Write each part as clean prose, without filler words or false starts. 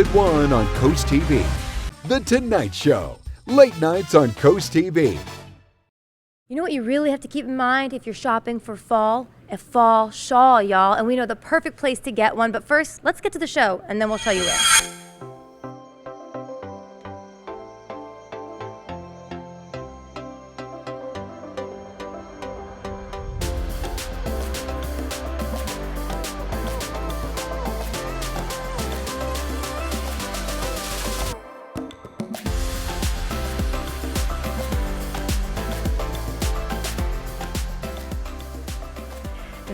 At 1 on CoastTV. The Tonight Show. Late nights on CoastTV. You know what you really have to keep in mind if you're shopping for fall? A fall shawl, y'all. And we know the perfect place to get one. But first, let's get to the show, and then we'll tell you where.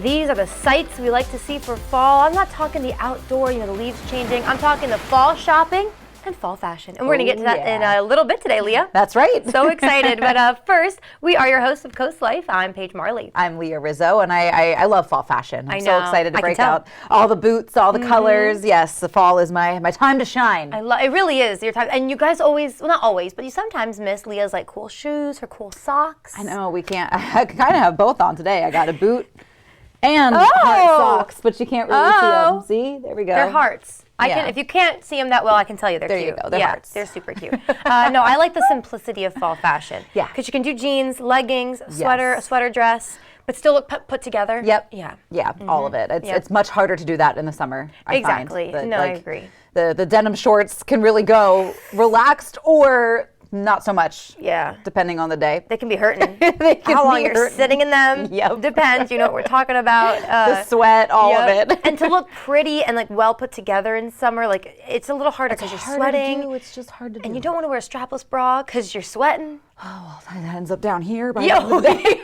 These are the sights we like to see for fall. I'm not talking the outdoor, the leaves changing. I'm talking the fall shopping and fall fashion. And we're going to get to that in a little bit today, Leah. That's right. So excited. But first, we are your hosts of Coast Life. I'm Paige Marley. I'm Leah Rizzo, and I love fall fashion. I'm so excited to break out all the boots, all the colors. Yes, the fall is my time to shine. It really is your time. And you guys always, well, not always, but you sometimes miss Leah's like cool shoes, her cool socks. I know, we can't. I kind of have both on today. I got a boot and heart socks, but you can't really see them. See, there we go. They're hearts. If you can't see them that well, I can tell you they're cute. There you go. They're hearts. They're super cute. No, I like the simplicity of fall fashion. Yeah. Because you can do jeans, leggings, a sweater dress, but still look put together. Yep. Yeah. All of it. It's much harder to do that in the summer. I find. I agree. The denim shorts can really go relaxed or not so much. Yeah. Depending on the day. They can be hurting. How long you're sitting in them. Yep. Depends. You know what we're talking about. The sweat, all of it. And to look pretty and like well put together in summer, like it's a little harder because you're sweating. It's just hard to do. And you don't want to wear a strapless bra because you're sweating. Oh, well, that ends up down here by the end of the day.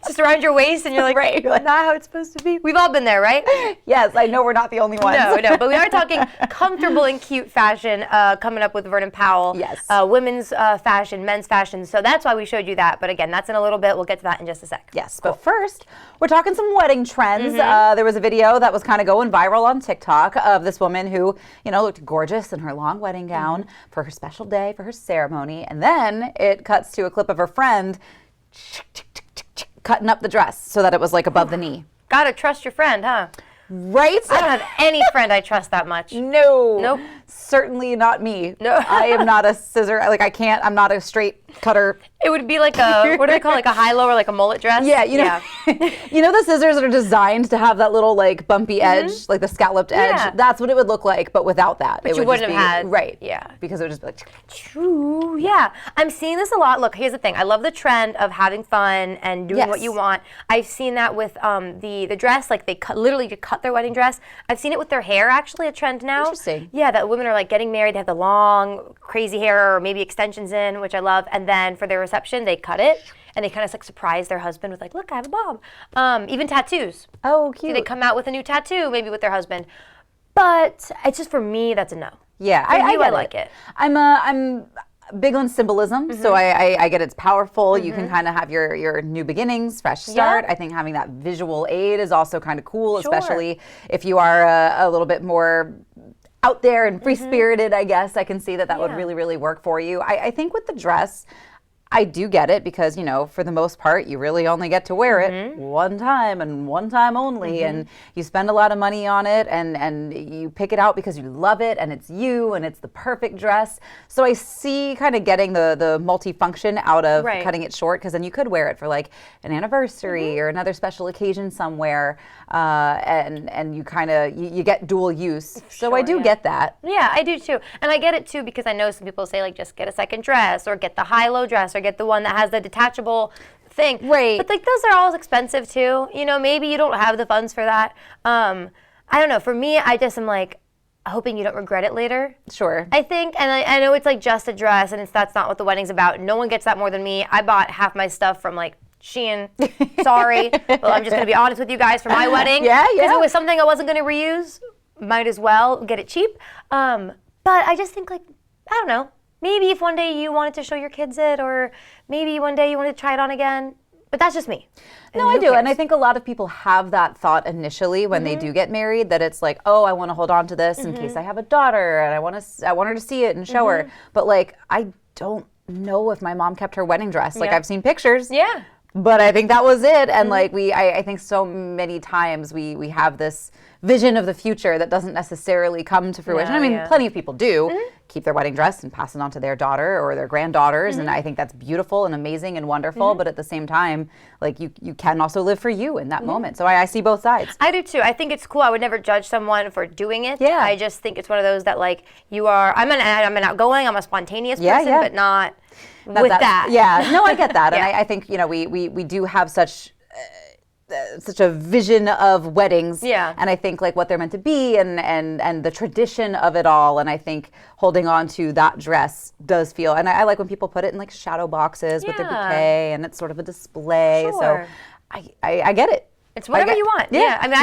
Just around your waist, and you're like, right, not how it's supposed to be. We've all been there, right? Yes, I know we're not the only ones. No, but we are talking comfortable and cute fashion coming up with Vernon Powell. Yes. Women's fashion, men's fashion. So that's why we showed you that. But again, that's in a little bit. We'll get to that in just a sec. Yes, cool. But first, we're talking some wedding trends. There was a video that was kind of going viral on TikTok of this woman who, looked gorgeous in her long wedding gown for her special day, for her ceremony. And then it cuts to a clip of her friend cutting up the dress so that it was like above the knee. Gotta trust your friend, huh? Right? I don't have any friend I trust that much. No. Nope. Certainly not me. No. I am not a scissor. I'm not a straight cutter. It would be like what do they call like a high-low or like a mullet dress? Yeah, the scissors that are designed to have that little like bumpy edge, like the scalloped edge. Yeah. That's what it would look like, but without that. But you wouldn't have had. Right. Yeah. Because it would just be like. True. Yeah. I'm seeing this a lot. Look, here's the thing. I love the trend of having fun and doing what you want. I've seen that with the dress, like they literally cut their wedding dress. I've seen it with their hair, actually, a trend now. Interesting. Yeah, that women are like getting married, they have the long, crazy hair or maybe extensions in, which I love. And then for their reception, they cut it and they kind of like surprise their husband with like, look, I have a bob. Even tattoos. Oh, cute. So they come out with a new tattoo, maybe with their husband. But it's just for me, that's a no. Yeah, I like it. I'm big on symbolism, so I get it's powerful. You can kind of have your new beginnings, fresh start. I think having that visual aid is also kind of cool, especially if you are a little bit more out there and free-spirited, I guess. I can see that would really, really work for you. I think with the dress, I do get it because, for the most part, you really only get to wear it one time and one time only. And you spend a lot of money on it and you pick it out because you love it and it's you and it's the perfect dress. So I see kind of getting the multifunction out of cutting it short because then you could wear it for like an anniversary or another special occasion somewhere. And you kind of, you get dual use. So I do get that. Yeah, I do too. And I get it too because I know some people say like just get a second dress or get the high-low dress or get the one that has the detachable thing. Right. But like those are all expensive too. Maybe you don't have the funds for that. I don't know. For me, I just am like hoping you don't regret it later. Sure. I think, and I know it's like just a dress and that's not what the wedding's about. No one gets that more than me. I bought half my stuff from like Shein. Sorry. Well, I'm just going to be honest with you guys for my wedding. Yeah. Because it was something I wasn't going to reuse. Might as well get it cheap. But I just think like, I don't know. Maybe if one day you wanted to show your kids it, or maybe one day you wanted to try it on again. But that's just me. No, I do. And I think a lot of people have that thought initially when they do get married, that it's like, oh, I want to hold on to this in case I have a daughter and I want her to see it and show her. But like, I don't know if my mom kept her wedding dress. Like I've seen pictures. Yeah. But I think that was it. And like I think so many times we have this vision of the future that doesn't necessarily come to fruition. No, I mean, yeah. plenty of people do keep their wedding dress and pass it on to their daughter or their granddaughters. And I think that's beautiful and amazing and wonderful. But at the same time, like you can also live for you in that moment. So I see both sides. I do too. I think it's cool. I would never judge someone for doing it. Yeah. I just think it's one of those that like I'm an outgoing, I'm a but not with that. Yeah, no, I get that. Yeah. And I think, we do have such a vision of weddings. Yeah. And I think like what they're meant to be and the tradition of it all. And I think holding on to that dress does feel, and I like when people put it in like shadow boxes with their Yeah. bouquet and it's sort of a display. Sure. So I get it. It's whatever you want. Yeah. I mean,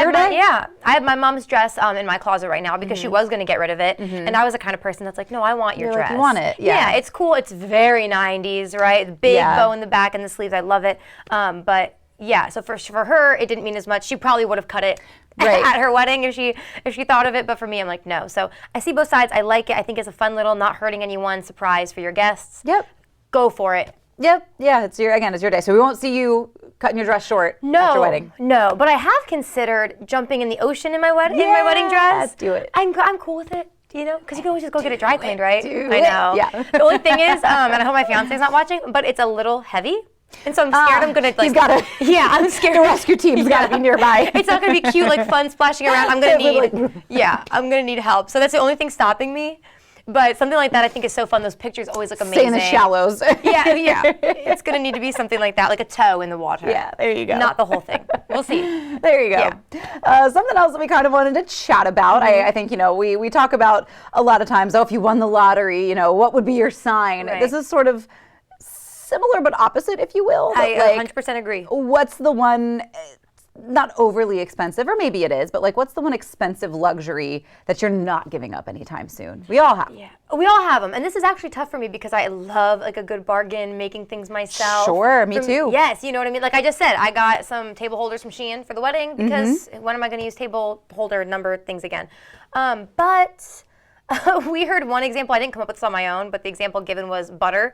I have my mom's dress in my closet right now because she was going to get rid of it. And I was the kind of person that's like, no, I want your You're dress. like, you want it. Yeah. It's cool. It's very 90s, right? The big bow in the back and the sleeves. I love it. But yeah, so for her, it didn't mean as much. She probably would have cut it at her wedding if she thought of it. But for me, I'm like, no. So I see both sides. I like it. I think it's a fun little, not hurting anyone surprise for your guests. Yep. Go for it. Yep. Yeah. It's your day. So we won't see you cutting your dress short at your wedding. No, but I have considered jumping in the ocean in my wedding dress. Let's do it. I'm cool with it, because you can always just go get it dry cleaned, right? Do I know. it. Yeah. The only thing is, and I hope my fiance's not watching, but it's a little heavy. And so I'm scared I'm gonna he's gotta, I'm scared. The rescue team's gotta be nearby. It's not gonna be cute, like fun splashing around. I'm gonna need help. So that's the only thing stopping me. But something like that I think is so fun. Those pictures always look amazing. Stay in the shallows. Yeah. It's going to need to be something like that, like a toe in the water. Yeah, there you go. Not the whole thing. We'll see. There you go. Yeah. Something else that we kind of wanted to chat about. I think, we talk about a lot of times, if you won the lottery, what would be your sign? Right. This is sort of similar but opposite, if you will. I 100% agree. What's the one, not overly expensive, or maybe it is, but like what's the one expensive luxury that you're not giving up anytime soon? We all have. Yeah, we all have them. And this is actually tough for me because I love like a good bargain, making things myself. Sure, me too. Yes, you know what I mean? Like I just said, I got some table holders from Shein for the wedding because when am I going to use table holder number things again? But we heard one example. I didn't come up with this on my own, but the example given was butter.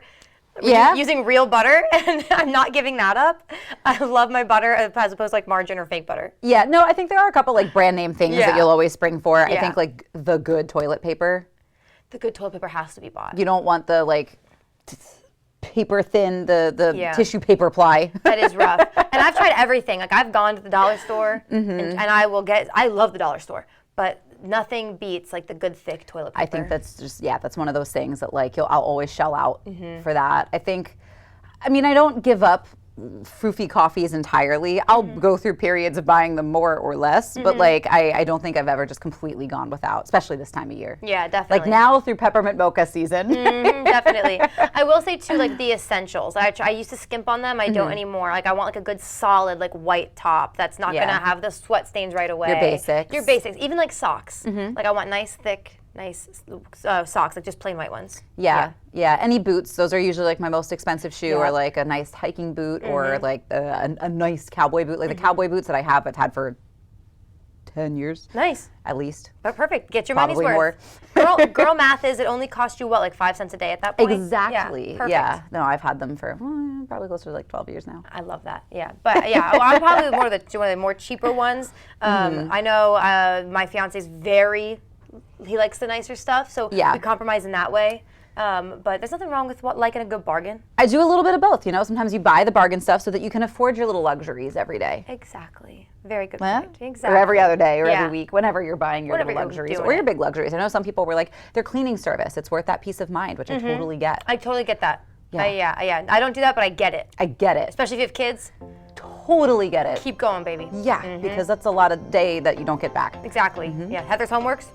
Using real butter, and I'm not giving that up. I love my butter as opposed to like margarine or fake butter. Yeah, no, I think there are a couple like brand name things that you'll always spring for. I Yeah. think like the good toilet paper. The good toilet paper has to be bought. You don't want the like paper thin, the tissue paper ply. That is rough. And I've tried everything. Like I've gone to the dollar store, and I love the dollar store, but nothing beats like the good thick toilet paper. I think that's just, that's one of those things that like I'll always shell out for that. I don't give up foofy coffees entirely. I'll go through periods of buying them more or less, but like I don't think I've ever just completely gone without, especially this time of year. Yeah, definitely. Like now through peppermint mocha season. Definitely. I will say too, like the essentials. I used to skimp on them. I don't anymore. Like I want like a good solid like white top that's not gonna have the sweat stains right away. Your basics. Even like socks. Like I want nice thick socks, like just plain white ones. Yeah. Any boots, those are usually like my most expensive shoe, or like a nice hiking boot, or like a nice cowboy boot. Like the cowboy boots that I've had for 10 years. Nice. At least. But perfect. Get your Probably money's worth. Girl math is it only costs you what, like 5 cents a day at that point? Exactly. Yeah. Perfect. Yeah. No, I've had them for probably closer to like 12 years now. I love that. Yeah. But yeah, I'm probably one of the more cheaper ones. I know my fiance's he likes the nicer stuff, so we compromise in that way. But there's nothing wrong with liking a good bargain. I do a little bit of both, Sometimes you buy the bargain stuff so that you can afford your little luxuries every day. Exactly. Very good point. Exactly. Or every other day, or every week, whenever you're buying your Whenever little you're luxuries, doing or your it. big luxuries. I know some people were like, their cleaning service, it's worth that peace of mind, which I totally get. I totally get that. Yeah. I don't do that, but I get it. I get it. Especially if you have kids. Totally get it. Keep going, baby. Yeah, because that's a lot of day that you don't get back. Exactly. Yeah. Heather's homeworks.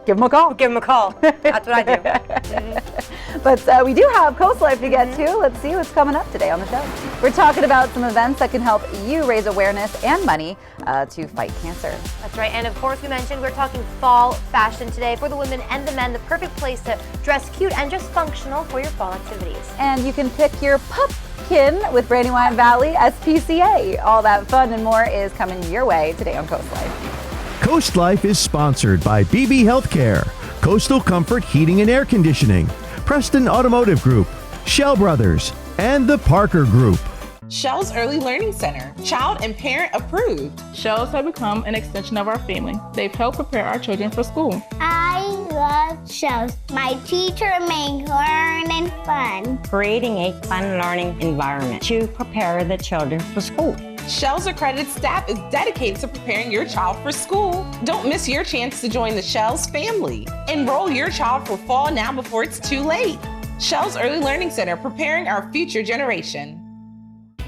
Give them a call. Give them a call. That's what I do. But we do have CoastLife to get to. Let's see what's coming up today on the show. We're talking about some events that can help you raise awareness and money to fight cancer. That's right. And of course, we mentioned we're talking fall fashion today for the women and the men. The perfect place to dress cute and just functional for your fall activities. And you can pick your pumpkin with Brandywine Valley SPCA. All that fun and more is coming your way today on CoastLife. CoastLife is sponsored by BB Healthcare, Coastal Comfort Heating and Air Conditioning, Preston Automotive Group, Shell Brothers, and the Parker Group. Shell's Early Learning Center, child and parent approved. Shells have become an extension of our family. They've helped prepare our children for school. I love shells. My teacher makes learning fun. Creating a fun learning environment to prepare the children for school. Shell's accredited staff is dedicated to preparing your child for school. Don't miss your chance to join the Shell's family. Enroll your child for fall now before it's too late. Shell's Early Learning Center, preparing our future generation.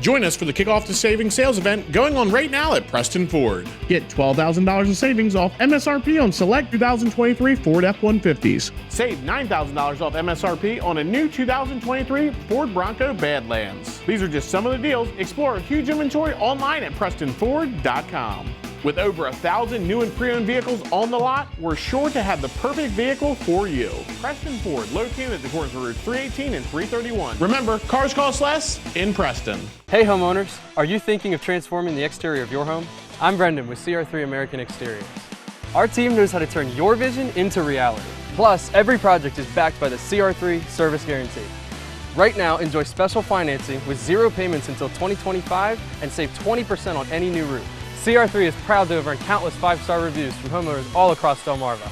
Join us for the Kickoff to Savings sales event going on right now at Preston Ford. Get $12,000 in savings off MSRP on select 2023 Ford F-150s. Save $9,000 off MSRP on a new 2023 Ford Bronco Badlands. These are just some of the deals. Explore a huge inventory online at PrestonFord.com. With over 1,000 new and pre-owned vehicles on the lot, we're sure to have the perfect vehicle for you. Preston Ford, located at the corners of Route 318 and 331. Remember, cars cost less in Preston. Hey homeowners, are you thinking of transforming the exterior of your home? I'm Brendan with CR3 American Exteriors. Our team knows how to turn your vision into reality. Plus, every project is backed by the CR3 Service Guarantee. Right now, enjoy special financing with 0 payments until 2025 and save 20% on any new roof. CR3 is proud to have earned countless 5-star reviews from homeowners all across Delmarva.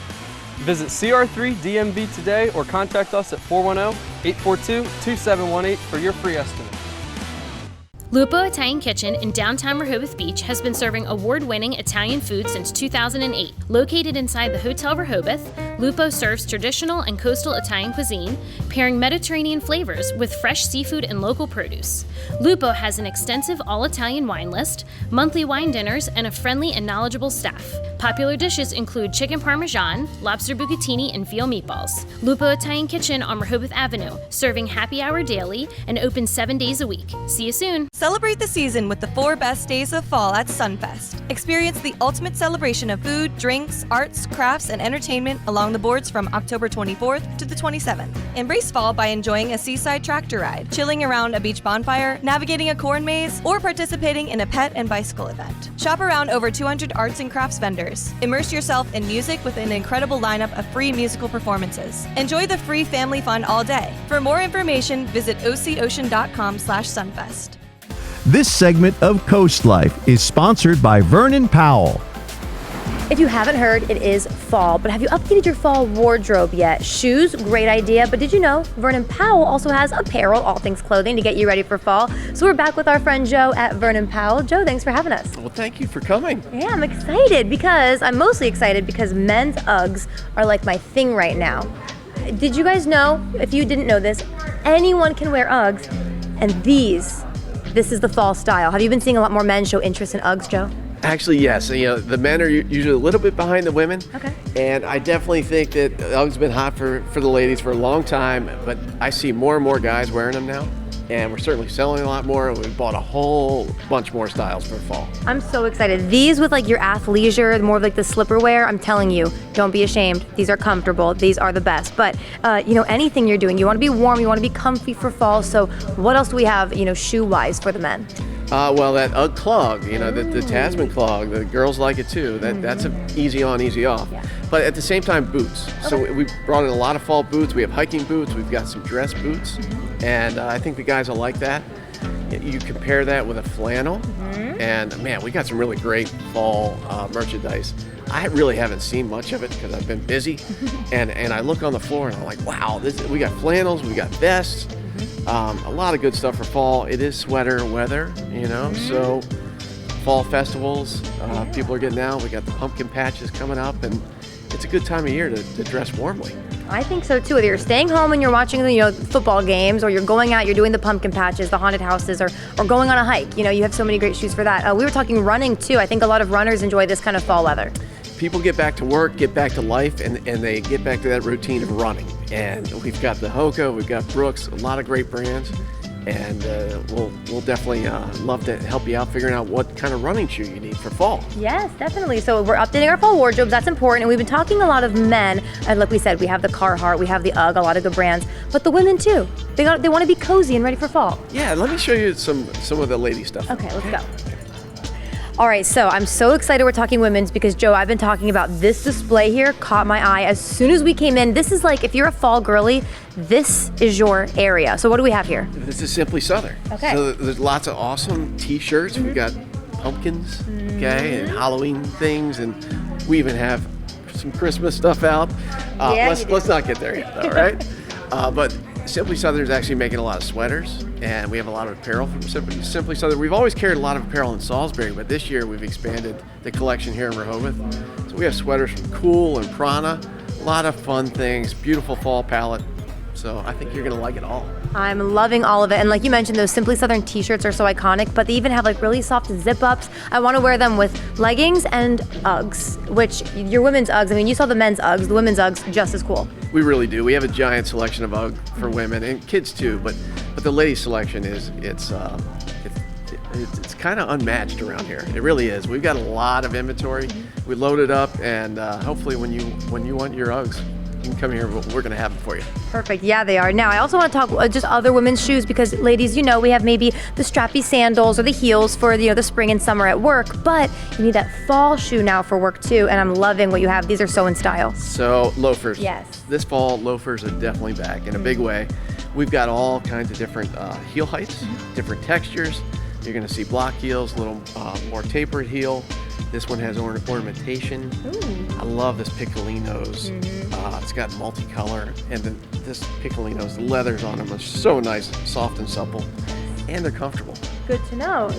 Visit CR3DMV today or contact us at 410-842-2718 for your free estimate. Lupo Italian Kitchen in downtown Rehoboth Beach has been serving award-winning Italian food since 2008. Located inside the Hotel Rehoboth, Lupo serves traditional and coastal Italian cuisine, pairing Mediterranean flavors with fresh seafood and local produce. Lupo has an extensive all-Italian wine list, monthly wine dinners, and a friendly and knowledgeable staff. Popular dishes include chicken parmesan, lobster bucatini, and veal meatballs. Lupo Italian Kitchen on Rehoboth Avenue, serving happy hour daily and open 7 days a week. See you soon. Celebrate the season with the 4 best days of fall at Sunfest. Experience the ultimate celebration of food, drinks, arts, crafts, and entertainment along the boards from October 24th to the 27th. Embrace fall by enjoying a seaside tractor ride, chilling around a beach bonfire, navigating a corn maze, or participating in a pet and bicycle event. Shop around over 200 arts and crafts vendors. Immerse yourself in music with an incredible lineup of free musical performances. Enjoy the free family fun all day. For more information, visit ococean.com/sunfest. This segment of Coast Life is sponsored by Vernon Powell. If you haven't heard, it is fall, but have you updated your fall wardrobe yet? Shoes, great idea, but did you know Vernon Powell also has apparel, all things clothing, to get you ready for fall? So we're back with our friend Joe at Vernon Powell. Joe, thanks for having us. Well, thank you for coming. Yeah, I'm excited because I'm mostly excited because men's Uggs are like my thing right now. Did you guys know, if you didn't know this, anyone can wear Uggs, and this is the fall style. Have you been seeing a lot more men show interest in Uggs, Joe? Actually, yes. You know, the men are usually a little bit behind the women. Okay. And I definitely think that Uggs have been hot for the ladies for a long time, but I see more and more guys wearing them now. And we're certainly selling a lot more. We've bought a whole bunch more styles for fall. I'm so excited. These with like your athleisure, more of like the slipper wear, I'm telling you, don't be ashamed. These are comfortable. These are the best. But, anything you're doing, you want to be warm, you want to be comfy for fall. So what else do we have, shoe-wise for the men? Well, that Ugg clog, the Tasman clog, the girls like it too. That's an easy on, easy off. Yeah. But at the same time, boots. Okay. So we brought in a lot of fall boots. We have hiking boots. We've got some dress boots. And I think the guys will like that. You compare that with a flannel. And man, we got some really great fall merchandise. I really haven't seen much of it because I've been busy. and I look on the floor and I'm like, wow, we got flannels, we got vests. A lot of good stuff for fall. It is sweater weather, so fall festivals, people are getting out. We got the pumpkin patches coming up, and it's a good time of year to dress warmly. I think so too. Whether you're staying home and you're watching the football games, or you're going out, you're doing the pumpkin patches, the haunted houses, or going on a hike. You have so many great shoes for that. We were talking running too. I think a lot of runners enjoy this kind of fall weather. People get back to work, get back to life, and they get back to that routine of running. And we've got the Hoka, we've got Brooks, a lot of great brands. And we'll definitely love to help you out figuring out what kind of running shoe you need for fall. Yes, definitely. So we're updating our fall wardrobes. That's important. And we've been talking a lot of men. And like we said, we have the Carhartt, we have the UGG, a lot of good brands. But the women too. They want to be cozy and ready for fall. Yeah, let me show you some of the lady stuff. Okay, let's go. All right, so I'm so excited we're talking women's because, Joe, I've been talking about this display here, caught my eye as soon as we came in. This is like, if you're a fall girly, this is your area. So what do we have here? This is Simply Southern. Okay. So there's lots of awesome t-shirts. We've got pumpkins, okay, and Halloween things, and we even have some Christmas stuff out. Let's not get there yet, though, right? But Simply Southern is actually making a lot of sweaters, and we have a lot of apparel from Simply Southern. We've always carried a lot of apparel in Salisbury, but this year we've expanded the collection here in Rehoboth. So we have sweaters from Cool and Prana, a lot of fun things, beautiful fall palette. So I think you're gonna like it all. I'm loving all of it. And like you mentioned, those Simply Southern t-shirts are so iconic, but they even have like really soft zip-ups. I wanna wear them with leggings and Uggs, which your women's Uggs, I mean, you saw the men's Uggs, the women's Uggs, just as cool. We really do. We have a giant selection of UGG for women and kids too, but the ladies selection it's kind of unmatched around here. It really is. We've got a lot of inventory. We load it up, and hopefully when you want your Uggs, you can come here. We're going to have them for you. Perfect. Yeah, they are. Now, I also want to talk just other women's shoes because, ladies, you know, we have maybe the strappy sandals or the heels for the spring and summer at work, but you need that fall shoe now for work too, and I'm loving what you have. These are so in style. So loafers. Yes. This fall, loafers are definitely back in a big way. We've got all kinds of different heel heights, different textures. You're going to see block heels, a little more tapered heel. This one has ornamentation. Ooh. I love this Piccolinos. It's got multicolor, and this Piccolinos, the leathers on them are so nice, soft and supple, and they're comfortable. Good to know.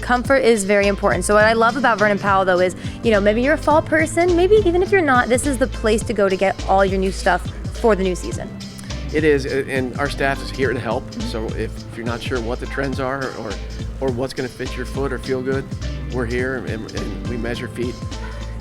Comfort is very important. So what I love about Vernon Powell, though, is, you know, maybe you're a fall person, maybe even if you're not, this is the place to go to get all your new stuff for the new season. It is, and our staff is here to help. So if you're not sure what the trends are or what's going to fit your foot or feel good, we're here and we measure feet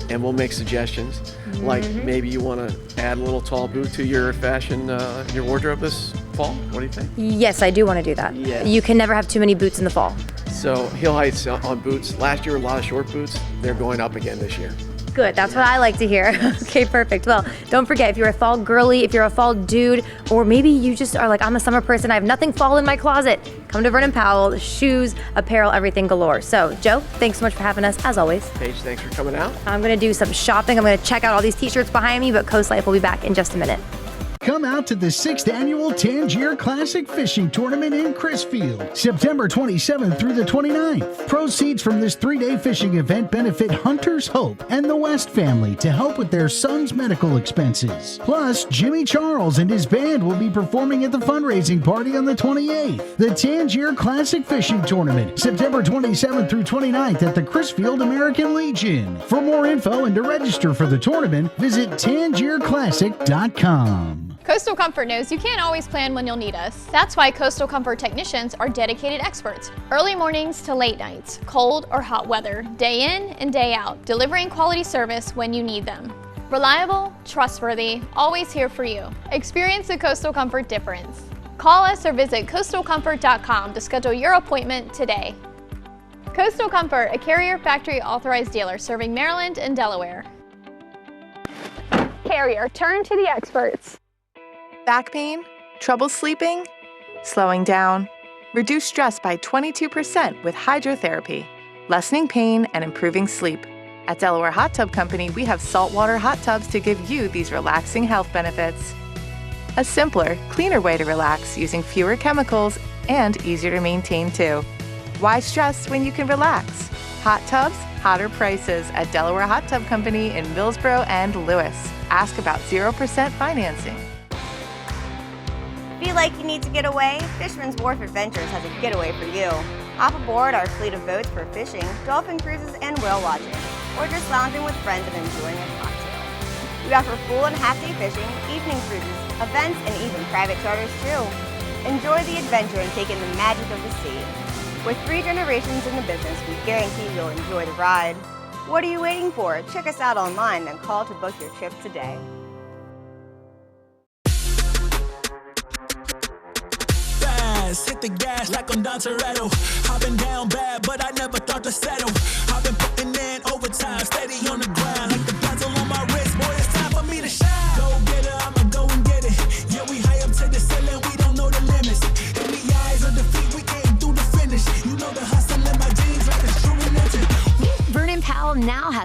and we'll make suggestions. Like maybe you want to add a little tall boot to your fashion, your wardrobe this fall. What do you think? Yes, I do want to do that. Yes. You can never have too many boots in the fall. So heel heights on boots. Last year, a lot of short boots. They're going up again this year. Good, that's what I like to hear. Okay, perfect. Well, don't forget, if you're a fall girly, if you're a fall dude, or maybe you just are like, I'm a summer person, I have nothing fall in my closet, come to Vernon Powell, shoes, apparel, everything galore. So, Joe, thanks so much for having us, as always. Paige, thanks for coming out. I'm gonna do some shopping. I'm gonna check out all these t-shirts behind me, but Coast Life will be back in just a minute. Come out to the 6th Annual Tangier Classic Fishing Tournament in Crisfield, September 27th through the 29th. Proceeds from this 3-day fishing event benefit Hunter's Hope and the West family to help with their son's medical expenses. Plus, Jimmy Charles and his band will be performing at the fundraising party on the 28th. The Tangier Classic Fishing Tournament, September 27th through 29th at the Crisfield American Legion. For more info and to register for the tournament, visit tangierclassic.com. Coastal Comfort knows you can't always plan when you'll need us. That's why Coastal Comfort technicians are dedicated experts. Early mornings to late nights, cold or hot weather, day in and day out, delivering quality service when you need them. Reliable, trustworthy, always here for you. Experience the Coastal Comfort difference. Call us or visit coastalcomfort.com to schedule your appointment today. Coastal Comfort, a Carrier Factory authorized dealer serving Maryland and Delaware. Carrier, turn to the experts. Back pain? Trouble sleeping? Slowing down? Reduce stress by 22% with hydrotherapy, lessening pain and improving sleep. At Delaware Hot Tub Company, we have saltwater hot tubs to give you these relaxing health benefits. A simpler, cleaner way to relax using fewer chemicals and easier to maintain too. Why stress when you can relax? Hot tubs, hotter prices at Delaware Hot Tub Company in Millsboro and Lewis. Ask about 0% financing. Feel like you need to get away? Fisherman's Wharf Adventures has a getaway for you. Hop aboard our fleet of boats for fishing, dolphin cruises, and whale watching, or just lounging with friends and enjoying a cocktail. We offer full and half-day fishing, evening cruises, events, and even private charters too. Enjoy the adventure and take in the magic of the sea. With 3 generations in the business, we guarantee you'll enjoy the ride. What are you waiting for? Check us out online, then call to book your trip today. Hit the gas like I'm Don Toretto. I've been down bad, but I never thought to settle. I've been putting in overtime, steady on the ground. Like the bezel on my wrist, boy, it's time for me to shine. Go get it, I'ma go and get it. Yeah, we high up to the ceiling, we don't know the limits. In the eyes of defeat, we came through the finish. You know the hustle in my jeans like a true religion.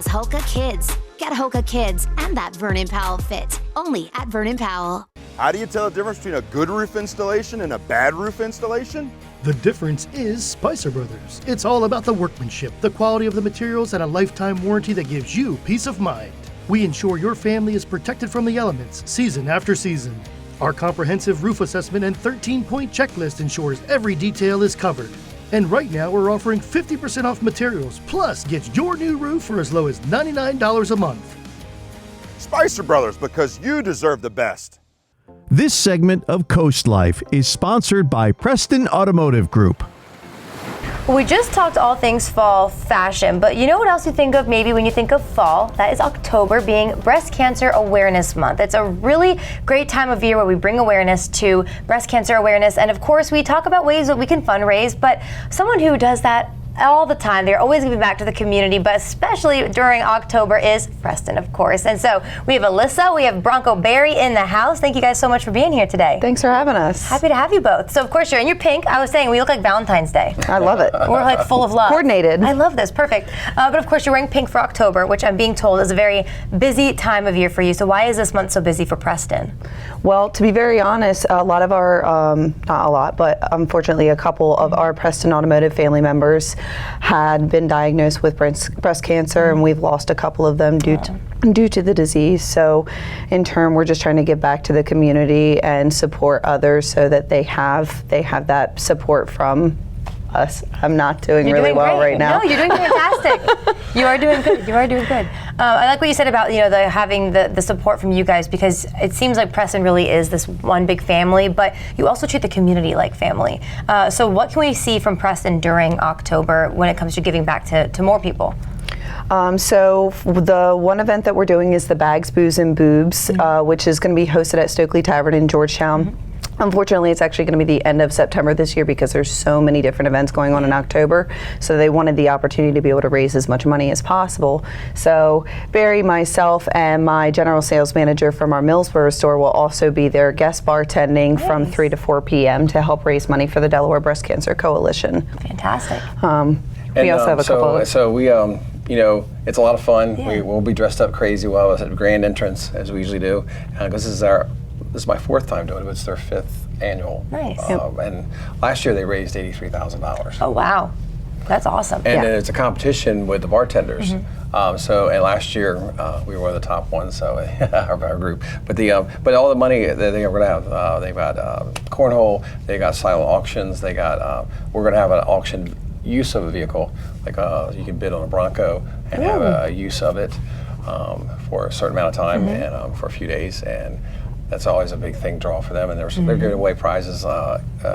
has Hoka Kids. Get Hoka Kids and that Vernon Powell fit. Only at Vernon Powell. How do you tell the difference between a good roof installation and a bad roof installation? The difference is Spicer Brothers. It's all about the workmanship, the quality of the materials, and a lifetime warranty that gives you peace of mind. We ensure your family is protected from the elements season after season. Our comprehensive roof assessment and 13-point checklist ensures every detail is covered. And right now we're offering 50% off materials, plus get your new roof for as low as $99 a month. Spicer Brothers, because you deserve the best. This segment of Coast Life is sponsored by Preston Automotive Group. Well, we just talked all things fall fashion, but you know what else you think of maybe when you think of fall? That is October being Breast Cancer Awareness Month. It's a really great time of year where we bring awareness to breast cancer awareness, and of course we talk about ways that we can fundraise, but someone who does that all the time, they're always giving back to the community, but especially during October is Preston, of course. And so we have Alyssa, we have Bronco Barry in the house. Thank you guys so much for being here today. Thanks for having us. Happy to have you both. So of course you're in your pink. I was saying we look like Valentine's Day. I love it. We're like full of love. Coordinated. I love this, perfect. But of course you're wearing pink for October, which I'm being told is a very busy time of year for you. So why is this month so busy for Preston? Well, to be very honest, a lot of our, not a lot, but unfortunately a couple of our Preston Automotive family members had been diagnosed with breast cancer, and we've lost a couple of them due to the disease. So in turn, we're just trying to give back to the community and support others so that they have that support from us. I'm not doing really well right now. No, you're doing fantastic. You are doing good. You are doing good. I like what you said about having the support from you guys, because it seems like Preston really is this one big family, but you also treat the community like family. So what can we see from Preston during October when it comes to giving back to more people? So the one event that we're doing is the Bags, Booze, and Boobs, which is going to be hosted at Stokely Tavern in Georgetown. Unfortunately, it's actually going to be the end of September this year because there's so many different events going on in October. So they wanted the opportunity to be able to raise as much money as possible. So Barry, myself, and my general sales manager from our Millsboro store will also be there guest bartending from 3 to 4 p.m. to help raise money for the Delaware Breast Cancer Coalition. Fantastic. We also have a couple. So we, it's a lot of fun. Yeah. We'll be dressed up crazy. We'll have a grand entrance as we usually do. This is my fourth time doing it, but it's their 5th annual. Nice. And last year they raised $83,000. Oh, wow. That's awesome. And it's a competition with the bartenders. And last year we were one of the top ones, so our group. But all the money that they're going to have, they've got cornhole, they got silent auctions, they got. We're going to have an auction use of a vehicle, like you can bid on a Bronco and have a use of it for a certain amount of time and for a few days, and that's always a big thing draw for them. And they're giving away prizes,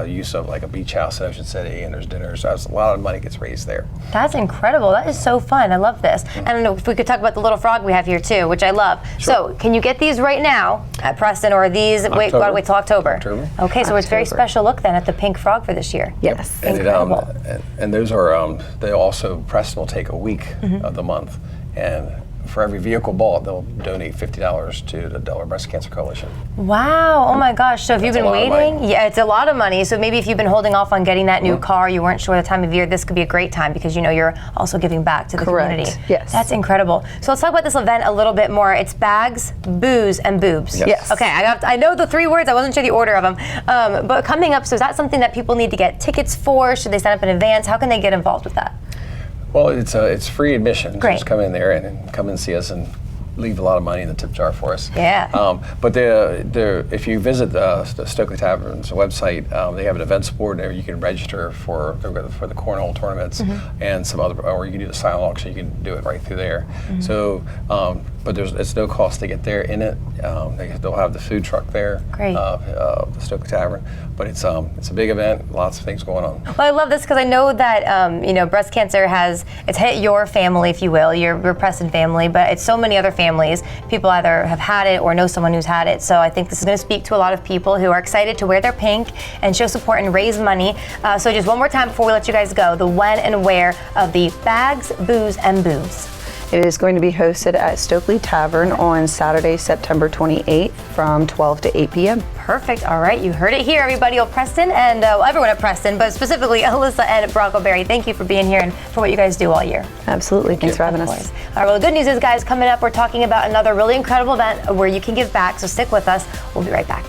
use of like a beach house in Ocean City, and there's dinners. So a lot of money gets raised there. That's incredible. That is so fun. I love this. I don't know if we could talk about the little frog we have here too, which I love. Sure. So can you get these right now at Preston, or are these gotta wait till October? Okay, so it's a very special look then at the pink frog for this year. Yes. Incredible. And those are they also, Preston will take a week of the month, and for every vehicle bought, they'll donate $50 to the Delaware Breast Cancer Coalition. Wow, oh my gosh. So if you've been waiting, it's a lot of money. So maybe if you've been holding off on getting that new car, you weren't sure the time of year, this could be a great time because you're also giving back to the community. Yes. That's incredible. So let's talk about this event a little bit more. It's Bags, Booze, and Boobs. Yes. Okay, I know the 3 words, I wasn't sure the order of them. But coming up, so is that something that people need to get tickets for? Should they sign up in advance? How can they get involved with that? Well, it's free admission. Great. Just come in there and come and see us and leave a lot of money in the tip jar for us. Yeah. But if you visit the Stokely Tavern's website, they have an events board there. You can register for the cornhole tournaments and some other, or you can do the silent auction. You can do it right through there. So, but it's no cost to get there in it. They'll have the food truck there. Great. The Stokely Tavern. But it's a big event. Lots of things going on. Well, I love this because I know that breast cancer it's hit your family, if you will, your Preston family, but it's so many other families. People either have had it or know someone who's had it. So I think this is going to speak to a lot of people who are excited to wear their pink and show support and raise money. So just one more time before we let you guys go, the when and where of the Bags, Booze, and Boobs. It is going to be hosted at Stokely Tavern on Saturday, September 28th from 12 to 8 p.m. Perfect. All right, you heard it here, everybody at Preston and everyone at Preston, but specifically Alyssa and Brockleberry. Thank you for being here and for what you guys do all year. Absolutely. Thanks for having us. All right, well, the good news is, guys, coming up, we're talking about another really incredible event where you can give back, so stick with us. We'll be right back.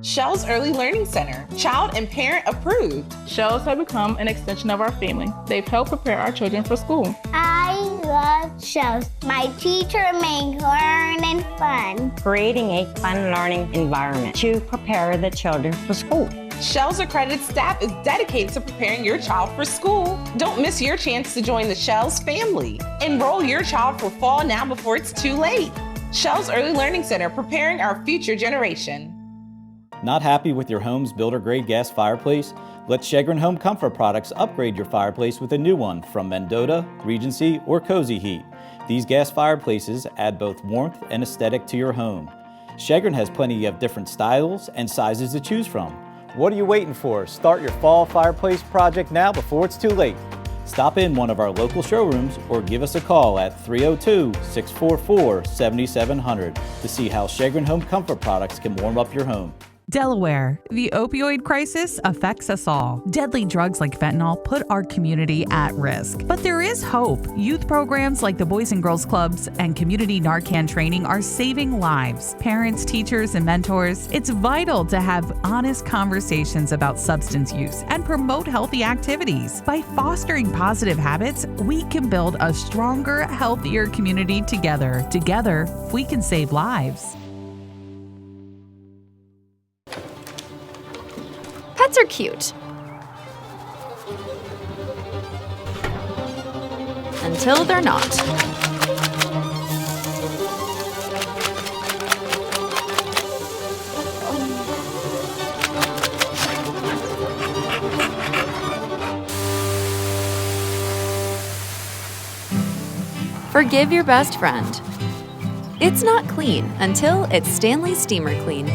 Shell's Early Learning Center, child and parent approved. Shells have become an extension of our family. They've helped prepare our children for school. I love shells. My teacher makes learning fun. Creating a fun learning environment to prepare the children for school. Shell's accredited staff is dedicated to preparing your child for school. Don't miss your chance to join the Shell's family. Enroll your child for fall now before it's too late. Shell's Early Learning Center, preparing our future generation. Not happy with your home's builder-grade gas fireplace? Let Shegrin Home Comfort Products upgrade your fireplace with a new one from Mendota, Regency, or Cozy Heat. These gas fireplaces add both warmth and aesthetic to your home. Shegrin has plenty of different styles and sizes to choose from. What are you waiting for? Start your fall fireplace project now before it's too late. Stop in one of our local showrooms or give us a call at 302-644-7700 to see how Shegrin Home Comfort Products can warm up your home. Delaware, the opioid crisis affects us all. Deadly drugs like fentanyl put our community at risk. But there is hope. Youth programs like the Boys and Girls Clubs and community Narcan training are saving lives. Parents, teachers, and mentors, it's vital to have honest conversations about substance use and promote healthy activities. By fostering positive habits, we can build a stronger, healthier community together. Together, we can save lives. Pets are cute. Until they're not. Forgive your best friend. It's not clean until it's Stanley Steamer Clean.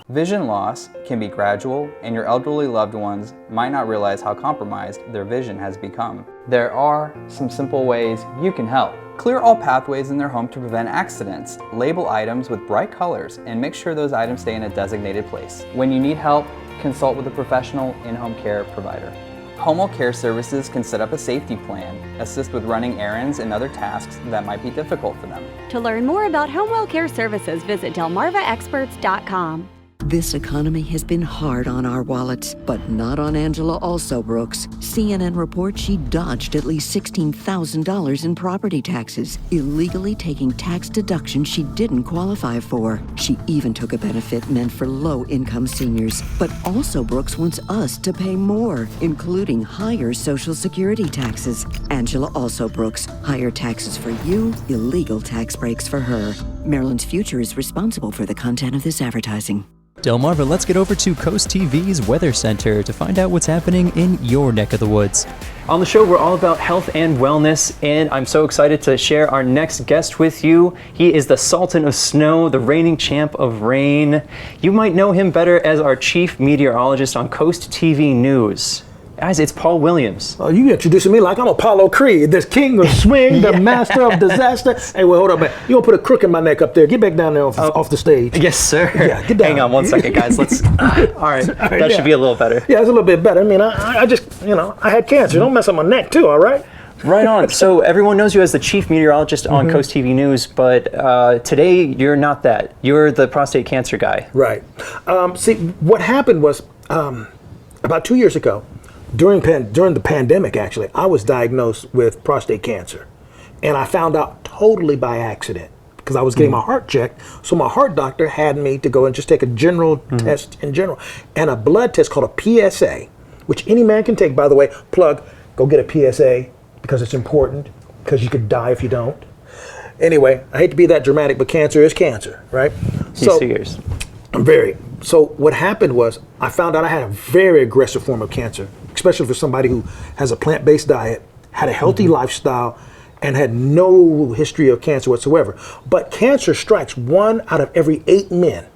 Vision loss can be gradual, and your elderly loved ones might not realize how compromised their vision has become. There are some simple ways you can help. Clear all pathways in their home to prevent accidents. Label items with bright colors and make sure those items stay in a designated place. When you need help, consult with a professional in-home care provider. Home Care Services can set up a safety plan, assist with running errands and other tasks that might be difficult for them. To learn more about Home Care Services, visit delmarvaexperts.com. This economy has been hard on our wallets, but not on Angela Alsobrooks. CNN reports she dodged at least $16,000 in property taxes, illegally taking tax deductions she didn't qualify for. She even took a benefit meant for low-income seniors. But Alsobrooks wants us to pay more, including higher Social Security taxes. Angela Alsobrooks, higher taxes for you, illegal tax breaks for her. Maryland's Future is responsible for the content of this advertising. Delmarva, let's get over to CoastTV's Weather Center to find out what's happening in your neck of the woods. On the show, we're all about health and wellness, and I'm so excited to share our next guest with you. He is the Sultan of Snow, the reigning champ of rain. You might know him better as our chief meteorologist on CoastTV News. Guys, it's Paul Williams. Oh, you introducing me like I'm Apollo Creed, this king of swing, the master of disaster. Hey, well, hold on, man. You gonna put a crook in my neck up there. Get back down there off the stage. Yes, sir. Yeah, get down. Hang on one second, guys. Let's. All right, that should be a little better. Yeah, it's a little bit better. I mean, I just, I had cancer. Don't mess up my neck, too, all right? Right on. So everyone knows you as the chief meteorologist on CoastTV News, but today you're not that. You're the prostate cancer guy. Right. See, what happened was about 2 years ago, during the pandemic, actually, I was diagnosed with prostate cancer. And I found out totally by accident because I was getting my heart checked. So my heart doctor had me to go and just take a general test in general. And a blood test called a PSA, which any man can take, by the way. Plug, go get a PSA because it's important, because you could die if you don't. Anyway, I hate to be that dramatic, but cancer is cancer, right? So years. So what happened was I found out I had a very aggressive form of cancer, especially for somebody who has a plant-based diet, had a healthy lifestyle, and had no history of cancer whatsoever. But cancer strikes 1 out of every 8 men,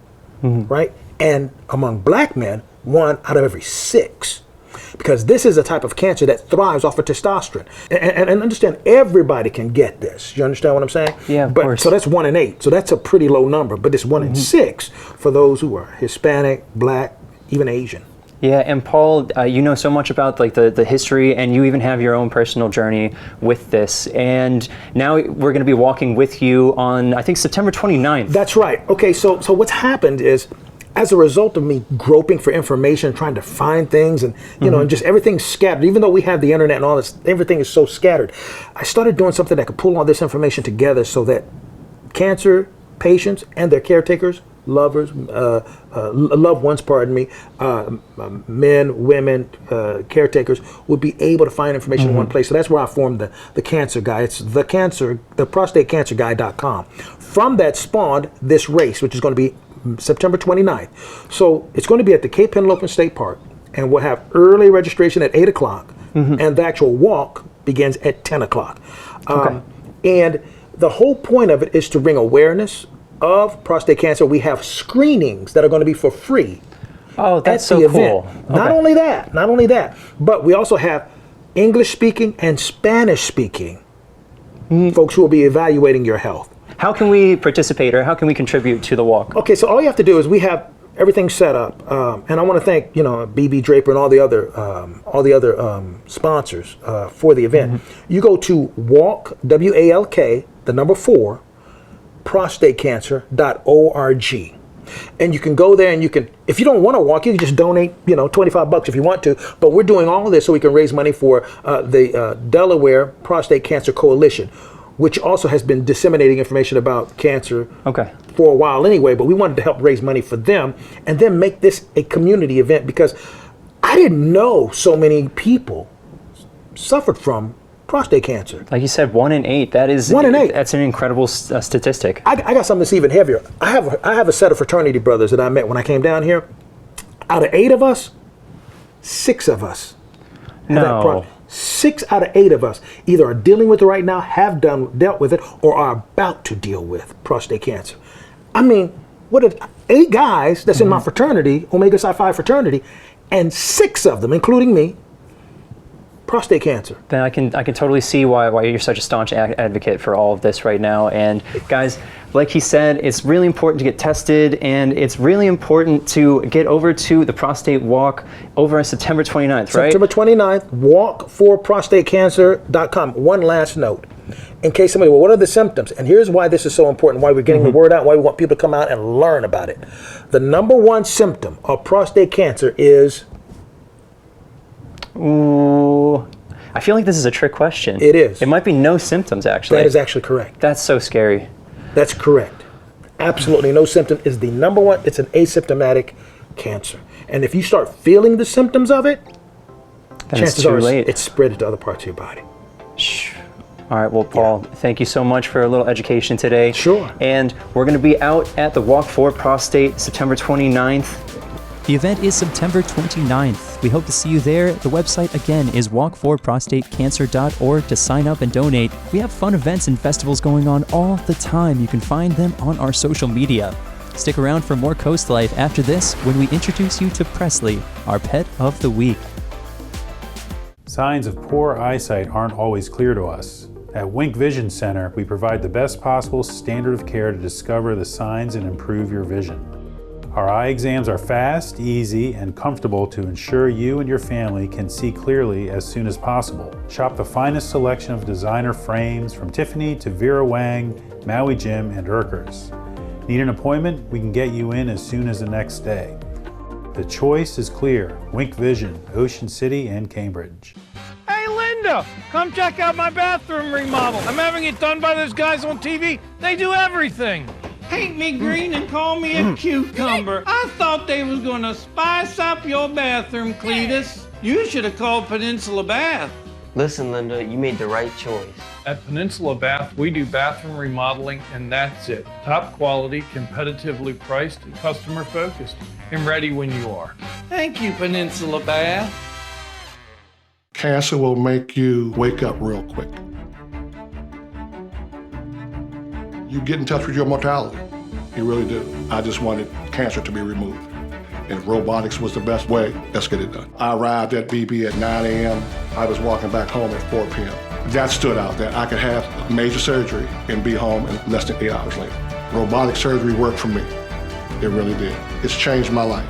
right? And among black men, 1 out of every 6. because this is a type of cancer that thrives off of testosterone. And understand, everybody can get this. You understand what I'm saying? Yeah, of course. So that's 1 in 8. So that's a pretty low number, but it's 1 in 6 for those who are Hispanic, Black, even Asian. Yeah, and Paul, you know so much about like the history, and you even have your own personal journey with this. And now we're going to be walking with you on, I think, September 29th. That's right. Okay, so what's happened is, as a result of me groping for information, trying to find things, and you know, and just everything's scattered. Even though we have the internet and all this, everything is so scattered. I started doing something that could pull all this information together so that cancer patients and their caretakers, lovers, loved ones, men, women, caretakers would be able to find information in one place. So that's where I formed the Cancer Guy. It's theprostatecancerguy.com. From that spawned this race, which is going to be September 29th. So it's going to be at the Cape Penelope State Park, and we'll have early registration at 8 o'clock, and the actual walk begins at 10 o'clock. And the whole point of it is to bring awareness of prostate cancer. We have screenings that are going to be for free. Oh, that's so cool. Not only that, but we also have English speaking and Spanish speaking folks who will be evaluating your health. How can we participate, or how can we contribute to the walk? Okay, so all you have to do is, we have everything set up, and I want to thank BB Draper and all the other sponsors for the event. You go to walk, WALK, the number 4, prostatecancer.org. And you can go there, and you can, if you don't want to walk, you can just donate, $25 if you want to. But we're doing all of this so we can raise money for the Delaware Prostate Cancer Coalition, which also has been disseminating information about cancer for a while anyway. But we wanted to help raise money for them, and then make this a community event, because I didn't know so many people suffered from prostate cancer. Like you said, 1 in 8. That is 1 in 8. That's an incredible statistic. I got something that's even heavier. I have a set of fraternity brothers that I met when I came down here. Out of 8 of us, 6 of us have that problem. 6 out of 8 of us either are dealing with it right now, have dealt with it, or are about to deal with prostate cancer. I mean, 8 guys that's in my fraternity, Omega Psi Phi fraternity, and 6 of them, including me, prostate cancer. Then I can totally see why you're such a staunch advocate for all of this right now. And guys, like he said, it's really important to get tested, and it's really important to get over to the prostate walk over on September 29th, right? September 29th, walkforprostatecancer.com. One last note. In case somebody, what are the symptoms? And here's why this is so important, why we're getting the word out, why we want people to come out and learn about it. The number 1 symptom of prostate cancer is... Ooh, I feel like this is a trick question. It is. It might be no symptoms, actually. That is actually correct. That's so scary. That's correct. Absolutely no symptom is the number 1. It's an asymptomatic cancer. And if you start feeling the symptoms of it, then chances it's too are late. it's spread to other parts of your body. All right, well, Paul, thank you so much for a little education today. Sure. And we're going to be out at the Walk for Prostate September 29th. The event is September 29th. We hope to see you there. The website again is walkforprostatecancer.org to sign up and donate. We have fun events and festivals going on all the time. You can find them on our social media. Stick around for more Coast Life after this, when we introduce you to Presley, our pet of the week. Signs of poor eyesight aren't always clear to us. At Wink Vision Center, we provide the best possible standard of care to discover the signs and improve your vision. Our eye exams are fast, easy, and comfortable to ensure you and your family can see clearly as soon as possible. Shop the finest selection of designer frames from Tiffany to Vera Wang, Maui Jim, and Urkers. Need an appointment? We can get you in as soon as the next day. The choice is clear. Wink Vision, Ocean City and Cambridge. Hey, Linda, come check out my bathroom remodel. I'm having it done by those guys on TV. They do everything. Paint me green and call me a cucumber. I thought they was gonna spice up your bathroom, Cletus. You should have called Peninsula Bath. Listen, Linda, you made the right choice. At Peninsula Bath, we do bathroom remodeling, and that's it. Top quality, competitively priced, and customer focused. And ready when you are. Thank you, Peninsula Bath. Cancer will make you wake up real quick. You get in touch with your mortality. You really do. I just wanted cancer to be removed. and robotics was the best way, let's get it done. I arrived at BB at 9 a.m. I was walking back home at 4 p.m. That stood out, that I could have major surgery and be home in less than 8 hours later. Robotic surgery worked for me. It really did. It's changed my life.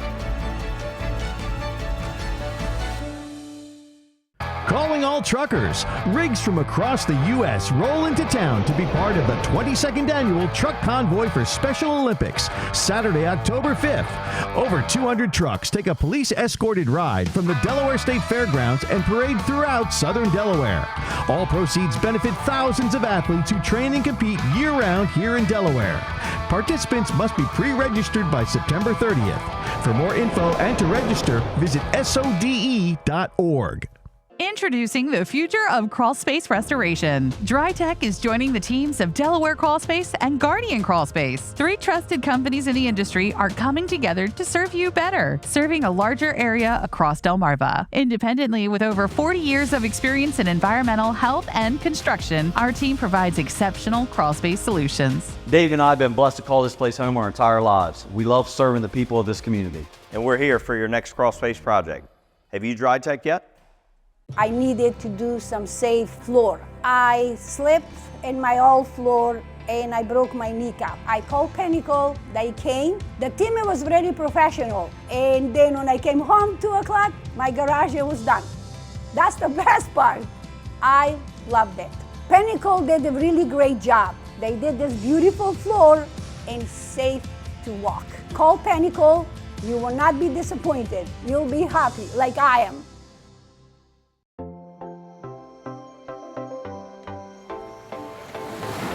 Calling all truckers. Rigs from across the U.S. roll into town to be part of the 22nd Annual Truck Convoy for Special Olympics, Saturday, October 5th. Over 200 trucks take a police-escorted ride from the Delaware State Fairgrounds and parade throughout southern Delaware. All proceeds benefit thousands of athletes who train and compete year-round here in Delaware. Participants must be pre-registered by September 30th. For more info and to register, visit SODE.org. Introducing the future of crawl space restoration. DryTech is joining the teams of Delaware Crawl Space and Guardian Crawl Space. 3 trusted companies in the industry are coming together to serve you better, serving a larger area across Delmarva. Independently, with over 40 years of experience in environmental health and construction, our team provides exceptional crawl space solutions. Dave and I have been blessed to call this place home our entire lives. We love serving the people of this community. And we're here for your next crawl space project. Have you DryTech yet? I needed to do some safe floor. I slipped in my old floor and I broke my kneecap. I called Pinnacle, they came. The team was very professional. And then when I came home 2 o'clock, my garage was done. That's the best part. I loved it. Pinnacle did a really great job. They did this beautiful floor and safe to walk. Call Pinnacle, you will not be disappointed. You'll be happy like I am.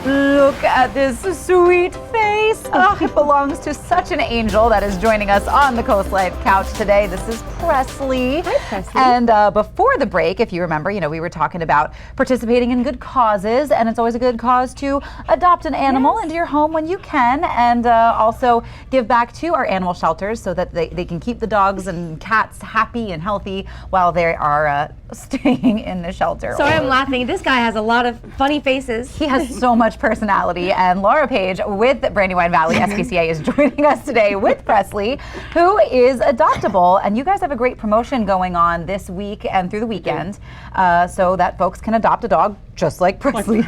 Look at this sweet face. Oh, it belongs to such an angel that is joining us on the Coast Life couch today. This is Presley. Hi, Presley. And before the break, if you remember, we were talking about participating in good causes, and it's always a good cause to adopt an animal into your home when you can, and also give back to our animal shelters so that they can keep the dogs and cats happy and healthy while they are staying in the shelter. Sorry, I'm laughing. This guy has a lot of funny faces. He has so much personality, and Laura Paige with Brandywine Valley SPCA is joining us today with Presley, who is adoptable, and you guys have a great promotion going on this week and through the weekend, so that folks can adopt a dog just like Presley.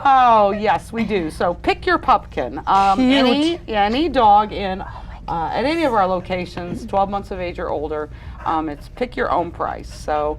Oh yes, we do. So pick your pupkin. Any dog in at any of our locations, 12 months of age or older. It's pick your own price. So.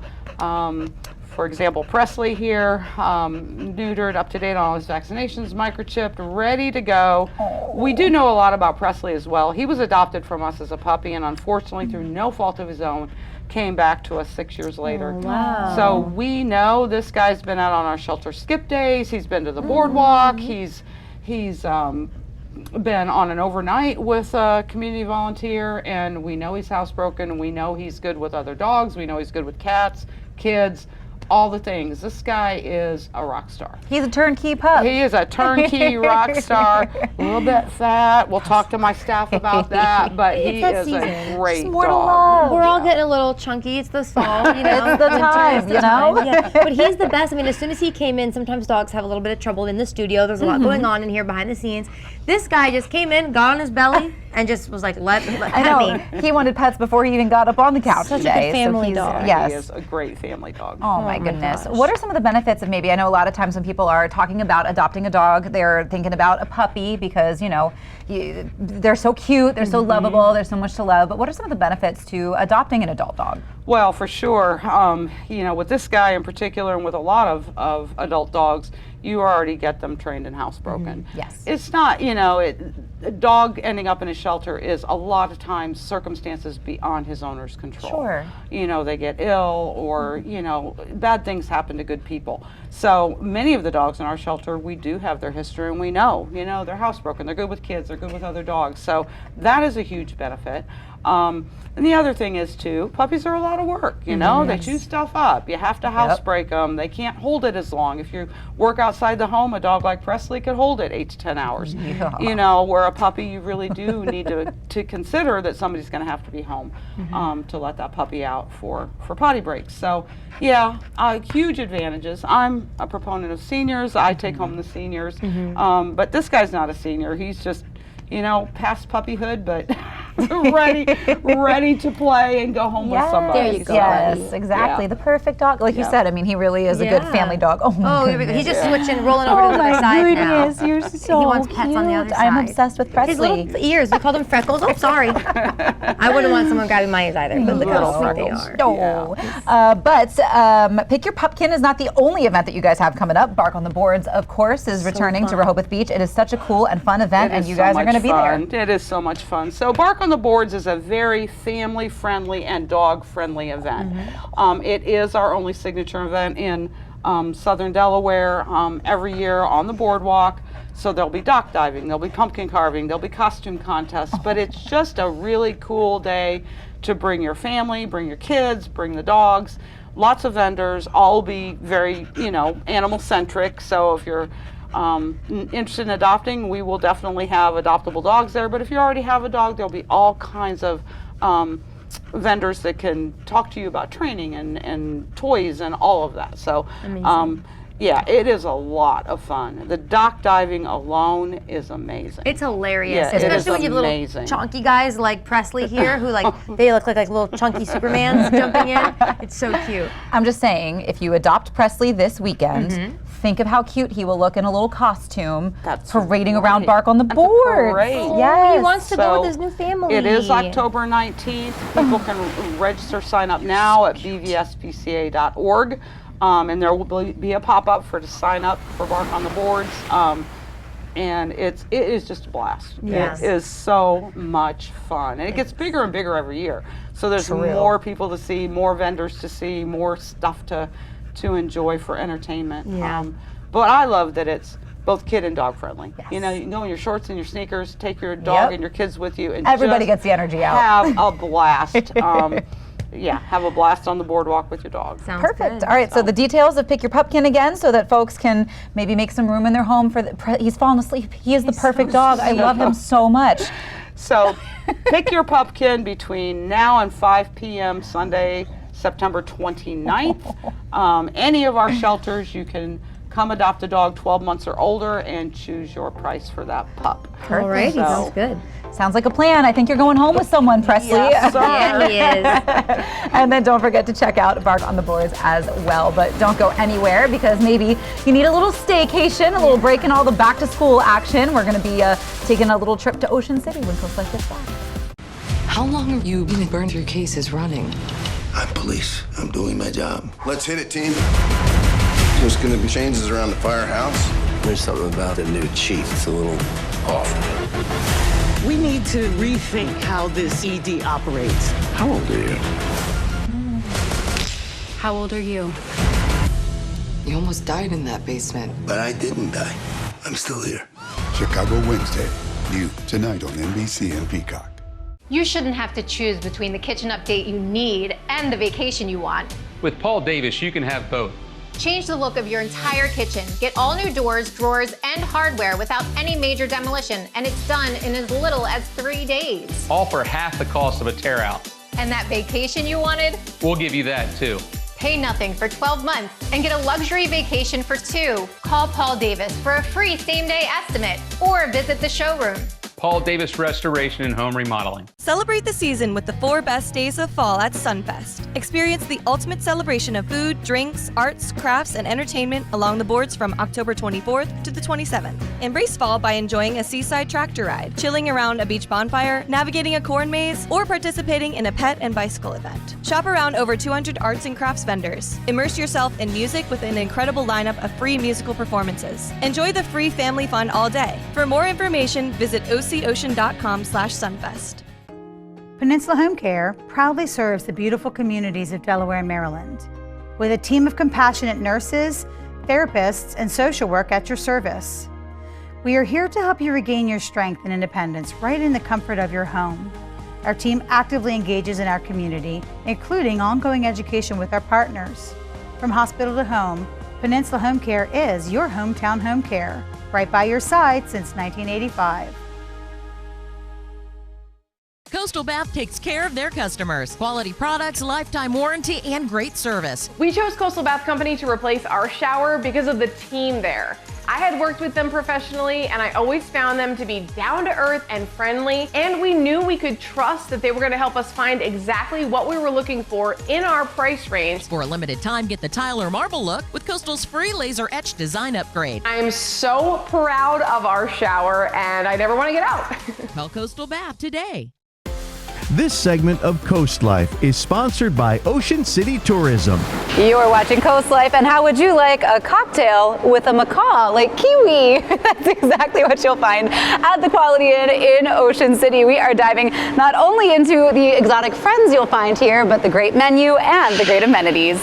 For example, Presley here, neutered, up to date on all his vaccinations, microchipped, ready to go. We do know a lot about Presley as well. He was adopted from us as a puppy, and unfortunately, through no fault of his own, came back to us 6 years later. Wow. So we know this guy's been out on our shelter skip days. He's been to the boardwalk. He's been on an overnight with a community volunteer, and we know he's housebroken, and we know he's good with other dogs. We know he's good with cats, kids. All the things. This guy is a rock star. He's a turnkey pup. He is a turnkey rock star. A little bit fat. We'll talk to my staff about that, but he is a great dog. We're all getting a little chunky. It's this fall, It's the time, Yeah. But he's the best. I mean, as soon as he came in, sometimes dogs have a little bit of trouble in the studio. There's a lot going on in here behind the scenes. This guy just came in, got on his belly, and just was like, let I know. He wanted pets before he even got up on the couch Such today. a good family dog. Yes. He is a great family dog. Oh my goodness. What are some of the benefits of maybe, I know a lot of times when people are talking about adopting a dog, they're thinking about a puppy because, they're so cute, they're so lovable, there's so much to love. But what are some of the benefits to adopting an adult dog? Well, for sure. With this guy in particular, and with a lot of adult dogs, you already get them trained and housebroken. Yes. It's not, a dog ending up in a shelter is a lot of times circumstances beyond his owner's control. Sure. They get ill or, bad things happen to good people. So many of the dogs in our shelter, we do have their history, and we know, they're housebroken, they're good with kids, they're good with other dogs. So that is a huge benefit. And the other thing is too, puppies are a lot of work, they chew stuff up. You have to housebreak them. They can't hold it as long. If you work outside the home, a dog like Presley could hold it 8 to 10 hours. Where a puppy, you really do need to consider that somebody's gonna have to be home to let that puppy out for potty breaks. So huge advantages. I'm a proponent of seniors. I take home the seniors. But this guy's not a senior. He's just, past puppyhood, but ready to play and go home with somebody. There you go. Yes, exactly. Yeah. The perfect dog. Like you said, I mean, he really is a good family dog. Oh, my here we go. He's just goodness. switching, rolling over to the other side now. Goodness, you're so He wants cute. pets on the other side. I'm obsessed with Presley. His little ears, we call them freckles. Oh, sorry. I wouldn't want someone grabbing my ears either, but look how sweet they are. No. Pick Your Pupkin is not the only event that you guys have coming up. Bark on the Boards, of course, is returning to Rehoboth Beach. It is such a cool and fun event, and you guys are going to be there. It is so much fun. So Bark on the Boards is a very family-friendly and dog-friendly event. It is our only signature event in southern Delaware every year on the boardwalk. So there'll be dock diving, there'll be pumpkin carving, there'll be costume contests, but it's just a really cool day to bring your family, bring your kids, bring the dogs. Lots of vendors, all be very, animal centric. So if you're interested in adopting, we will definitely have adoptable dogs there. But if you already have a dog, there'll be all kinds of vendors that can talk to you about training and toys and all of that. So, yeah, it is a lot of fun. The dock diving alone is amazing. It's hilarious, Yeah, especially when you have little chunky guys like Presley here, who they look like little chunky Supermans jumping in. It's so cute. I'm just saying, if you adopt Presley this weekend, think of how cute he will look in a little costume, parading around Bark on the Boards. Yes. He wants to go with his new family. It is October 19th. People can register, sign up now at bvspca.org. And there will be a pop-up to sign up for Bark on the Boards. And it is just a blast. Yes. It is so much fun. And it gets bigger and bigger every year. So there's more people to see, more vendors to see, more stuff to enjoy for entertainment. Yeah. But I love that it's both kid and dog friendly. Yes. You can go in your shorts and your sneakers, take your dog and your kids with you, and everybody gets the energy out. Have a blast. Have a blast on the boardwalk with your dog. Sounds perfect. good. All right, so the details of Pick Your Pupkin again, so that folks can maybe make some room in their home for he's fallen asleep. He's the perfect dog. I love him so much. So pick your Pupkin between now and 5 p.m. Sunday, September 29th. Any of our shelters, you can come adopt a dog 12 months or older and choose your price for that pup. All right, sounds good. Sounds like a plan. I think you're going home with someone, Presley. Yes, sir. Yeah, he is. And then don't forget to check out Bark on the Boards as well. But don't go anywhere, because maybe you need a little staycation, a little break in all the back to school action. We're going to be taking a little trip to Ocean City when CoastLife gets back. How long have you been burned through cases running? I'm police. I'm doing my job. Let's hit it, team. There's gonna be changes around the firehouse. There's something about the new chief. It's a little off. We need to rethink how this ED operates. How old are you? How old are you? You almost died in that basement. But I didn't die. I'm still here. Chicago Wednesday. New tonight on NBC and Peacock. You shouldn't have to choose between the kitchen update you need and the vacation you want. With Paul Davis, you can have both. Change the look of your entire kitchen. Get all new doors, drawers, and hardware without any major demolition, and it's done in as little as 3 days. All for half the cost of a tear out. And that vacation you wanted? We'll give you that too. Pay nothing for 12 months and get a luxury vacation for 2. Call Paul Davis for a free same-day estimate or visit the showroom. Paul Davis Restoration and Home Remodeling. Celebrate the season with the 4 best days of fall at Sunfest. Experience the ultimate celebration of food, drinks, arts, crafts, and entertainment along the boards from October 24th to the 27th. Embrace fall by enjoying a seaside tractor ride, chilling around a beach bonfire, navigating a corn maze, or participating in a pet and bicycle event. Shop around over 200 arts and crafts vendors. Immerse yourself in music with an incredible lineup of free musical performances. Enjoy the free family fun all day. For more information, visit ocean.com/sunfest. Peninsula Home Care proudly serves the beautiful communities of Delaware and Maryland with a team of compassionate nurses, therapists, and social work at your service. We are here to help you regain your strength and independence right in the comfort of your home. Our team actively engages in our community, including ongoing education with our partners. From hospital to home, Peninsula Home Care is your hometown home care, right by your side since 1985. Coastal Bath takes care of their customers. Quality products, lifetime warranty, and great service. We chose Coastal Bath Company to replace our shower because of the team there. I had worked with them professionally and I always found them to be down to earth and friendly, and we knew we could trust that they were going to help us find exactly what we were looking for in our price range. For a limited time, get the tile or marble look with Coastal's free laser etch design upgrade. I am so proud of our shower and I never want to get out. Call Coastal Bath today. This segment of Coast Life is sponsored by Ocean City Tourism. You're watching Coast Life, and how would you like a cocktail with a macaw like kiwi? That's exactly what you'll find at the Quality Inn in Ocean City. We are diving not only into the exotic friends you'll find here, but the great menu and the great amenities.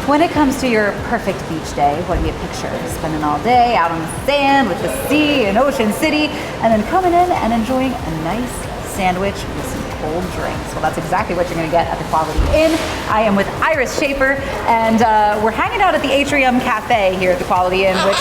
When it comes to your perfect beach day, what do you picture? Spending all day out on the sand with the sea in Ocean City, and then coming in and enjoying a nice sandwich with some cold drinks. Well, that's exactly what you're going to get at the Quality Inn. I am with Iris Schaefer, and we're hanging out at the Atrium Cafe here at the Quality Inn, which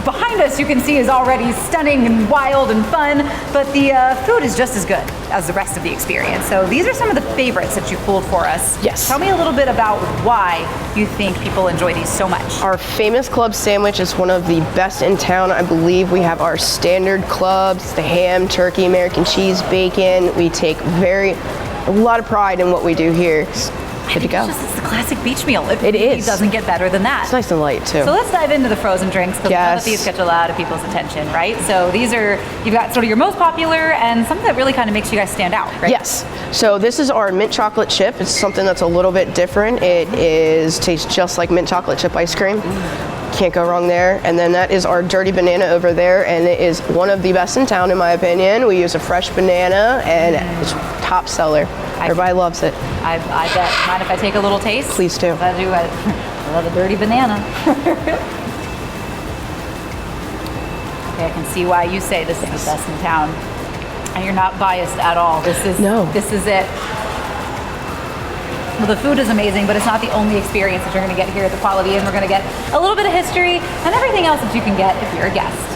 behind us you can see is already stunning and wild and fun, but the food is just as good as the rest of the experience. So these are some of the favorites that you pulled for us. Yes. Tell me a little bit about why you think people enjoy these so much. Our famous club sandwich is one of the best in town. I believe we have our standard clubs, the ham, turkey, American cheese, bacon. We take a lot of pride in what we do here. Good to go. It's the classic beach meal. It is. Doesn't get better than that. It's nice and light too. So let's dive into the frozen drinks, because we know that these catch a lot of people's attention, right? So these are, you've got sort of your most popular and something that really kind of makes you guys stand out, right? Yes. So this is our mint chocolate chip. It's something that's a little bit different. It tastes just like mint chocolate chip ice cream. Can't go wrong there. And then that is our dirty banana over there, and it is one of the best in town in my opinion. We use a fresh banana and it's top seller. Everybody loves it. I bet. Mind if I take a little taste? Please do. I do. I love a dirty banana. Okay, I can see why you say this is the best in town. And you're not biased at all. This is it. Well, the food is amazing, but it's not the only experience that you're going to get here at the Quality Inn. We're going to get a little bit of history and everything else that you can get if you're a guest.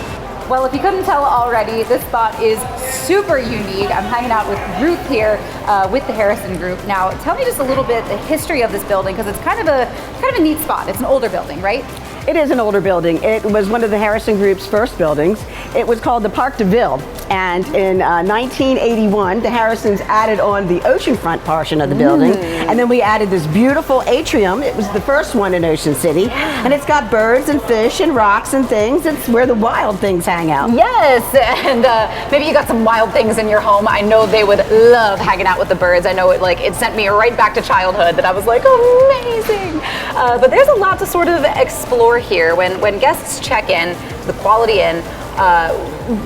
Well, if you couldn't tell already, this spot is super unique. I'm hanging out with Ruth here with the Harrison Group. Now, tell me just a little bit the history of this building, because it's kind of a neat spot. It's an older building, right? It is an older building. It was one of the Harrison Group's first buildings. It was called the Parc de Ville, and in 1981, the Harrisons added on the oceanfront portion of the building, and then we added this beautiful atrium. It was the first one in Ocean City, and it's got birds and fish and rocks and things. It's where the wild things hang out. Yes, and maybe you got some wild things in your home. I know they would love hanging out with the birds. I know it sent me right back to childhood, that I was like, amazing. But there's a lot to sort of explore here. When guests check in to the Quality Inn,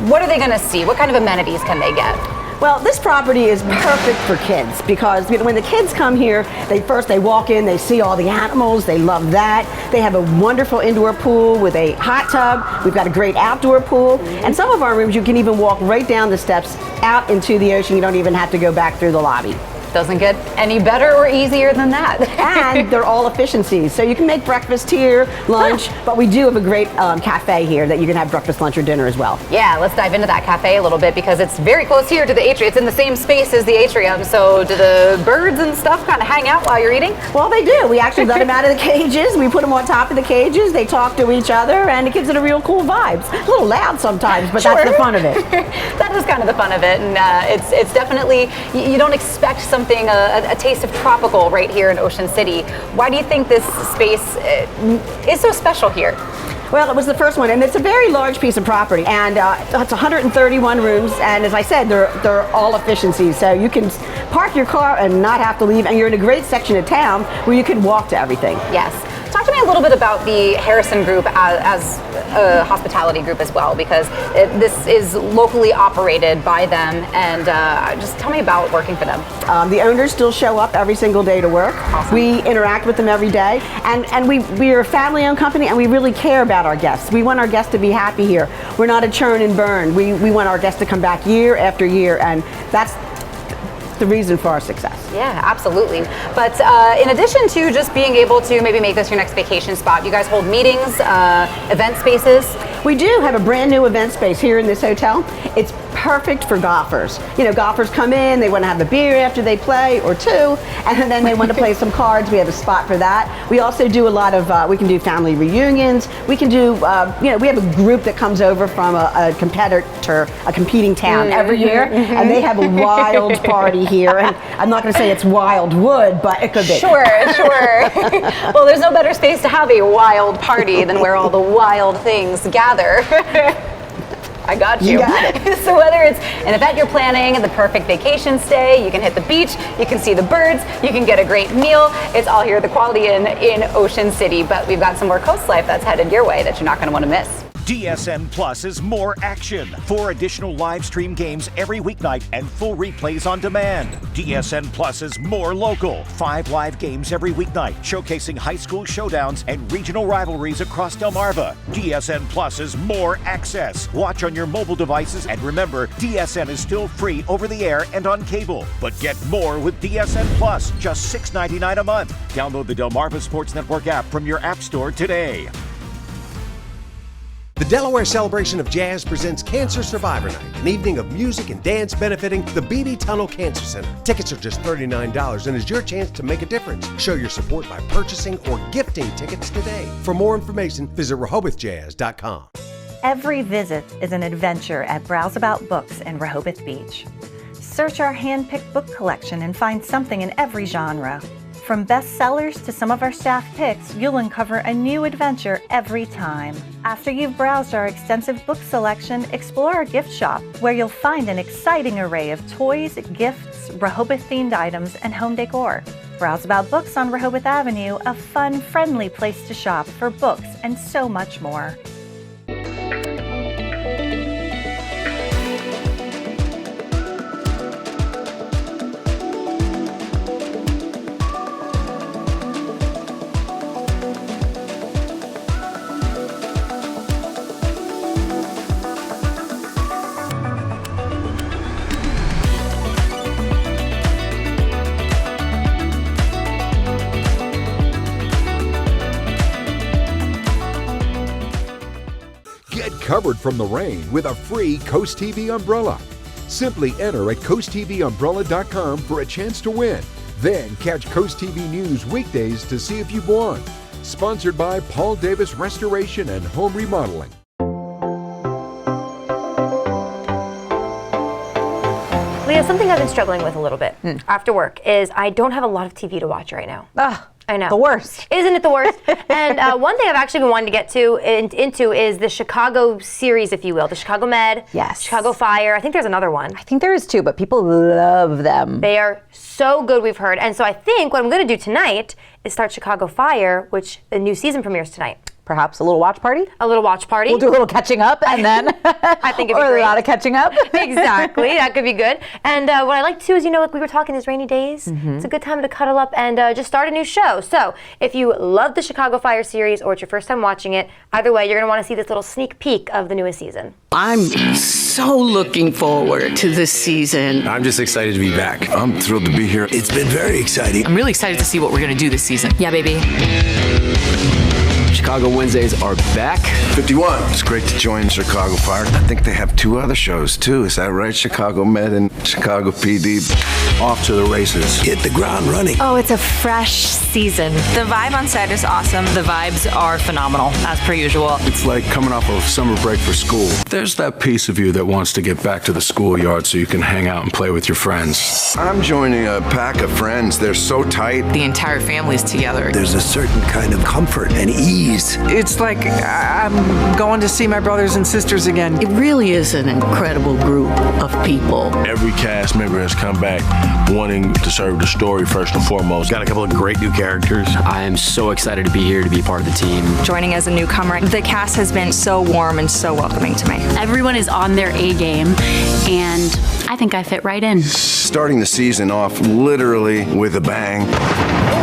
what are they going to see? What kind of amenities can they get? Well, this property is perfect for kids, because when the kids come here, they walk in, they see all the animals, they love that. They have a wonderful indoor pool with a hot tub. We've got a great outdoor pool. And some of our rooms, you can even walk right down the steps out into the ocean. You don't even have to go back through the lobby. Doesn't get any better or easier than that. And they're all efficiencies. So you can make breakfast here, lunch, but we do have a great cafe here that you can have breakfast, lunch, or dinner as well. Yeah, let's dive into that cafe a little bit, because it's very close here to the atrium. It's in the same space as the atrium. So do the birds and stuff kind of hang out while you're eating? Well, they do. We actually let them out of the cages. We put them on top of the cages. They talk to each other, and it gives it a real cool vibe. A little loud sometimes, but that's the fun of it. That is kind of the fun of it, and it's definitely, you don't expect something, a taste of tropical right here in Ocean City. Why do you think this space is so special here? Well, it was the first one, and it's a very large piece of property, and it's 131 rooms, and as I said, they're all efficiencies, so you can park your car and not have to leave, and you're in a great section of town where you can walk to everything. Yes. Talk to me a little bit about the Harrison Group as a hospitality group as well, because this is locally operated by them, and just tell me about working for them. The owners still show up every single day to work. Awesome. We interact with them every day, and we are a family-owned company, and we really care about our guests. We want our guests to be happy here. We're not a churn and burn. We want our guests to come back year after year, and that's the reason for our success. Yeah, absolutely. But in addition to just being able to maybe make this your next vacation spot, you guys hold meetings, event spaces? We do have a brand new event space here in this hotel. It's perfect for golfers. You know, golfers come in, they want to have a beer after they play or two, and then they want to play some cards. We have a spot for that. We also do a lot of, we can do family reunions. We can do, you know, we have a group that comes over from a competitor, a competing town every year, and they have a wild party here. And I'm not going to say it's Wildwood, but it could be. Sure. Well, there's no better space to have a wild party than where all the wild things gather. I got you. You got it. So whether it's an event you're planning, the perfect vacation stay, you can hit the beach, you can see the birds, you can get a great meal. It's all here at the Quality Inn in Ocean City. But we've got some more coast life that's headed your way that you're not going to want to miss. DSN Plus is more action. 4 additional live stream games every weeknight and full replays on demand. DSN Plus is more local. 5 live games every weeknight, showcasing high school showdowns and regional rivalries across Delmarva. DSN Plus is more access. Watch on your mobile devices, and remember, DSN is still free over the air and on cable. But get more with DSN Plus, just $6.99 a month. Download the Delmarva Sports Network app from your app store today. The Delaware Celebration of Jazz presents Cancer Survivor Night, an evening of music and dance benefiting the BB Tunnel Cancer Center. Tickets are just $39 and is your chance to make a difference. Show your support by purchasing or gifting tickets today. For more information, visit RehobothJazz.com. Every visit is an adventure at Browse About Books in Rehoboth Beach. Search our hand-picked book collection and find something in every genre. From bestsellers to some of our staff picks, you'll uncover a new adventure every time. After you've browsed our extensive book selection, explore our gift shop, where you'll find an exciting array of toys, gifts, Rehoboth-themed items, and home decor. Browse About Books on Rehoboth Avenue, a fun, friendly place to shop for books and so much more. Covered from the rain with a free CoastTV umbrella. Simply enter at CoastTVumbrella.com for a chance to win. Then catch CoastTV News weekdays to see if you've won. Sponsored by Paul Davis Restoration and Home Remodeling. Leah, something I've been struggling with a little bit after work is I don't have a lot of TV to watch right now. I know. The worst. Isn't it the worst? And one thing I've actually been wanting to get into is the Chicago series, if you will. The Chicago Med. Yes. Chicago Fire. I think there's another one. I think there is too, but people love them. They are so good, we've heard. And so I think what I'm going to do tonight is start Chicago Fire, which the new season premieres tonight. Perhaps a little watch party? A little watch party. We'll do a little catching up and then I think it'd be or great. a lot of catching up. Exactly. That could be good. And what I like too is, you know, like we were talking these rainy days, it's a good time to cuddle up and just start a new show. So if you love the Chicago Fire series or it's your first time watching it, either way, you're going to want to see this little sneak peek of the newest season. I'm so looking forward to this season. I'm just excited to be back. I'm thrilled to be here. It's been very exciting. I'm really excited to see what we're going to do this season. Yeah, baby. Chicago Wednesdays are back. 51. It's great to join Chicago Fire. I think they have 2 other shows too. Is that right? Chicago Med and Chicago PD. Off to the races. Hit the ground running. Oh, it's a fresh season. The vibe on set is awesome. The vibes are phenomenal, as per usual. It's like coming off of summer break for school. There's that piece of you that wants to get back to the schoolyard so you can hang out and play with your friends. I'm joining a pack of friends. They're so tight. The entire family's together. There's a certain kind of comfort and ease. It's like I'm going to see my brothers and sisters again. It really is an incredible group of people. Every cast member has come back wanting to serve the story first and foremost. Got a couple of great new characters. I am so excited to be here to be part of the team. Joining as a newcomer, the cast has been so warm and so welcoming to me. Everyone is on their A game, and I think I fit right in. Starting the season off literally with a bang.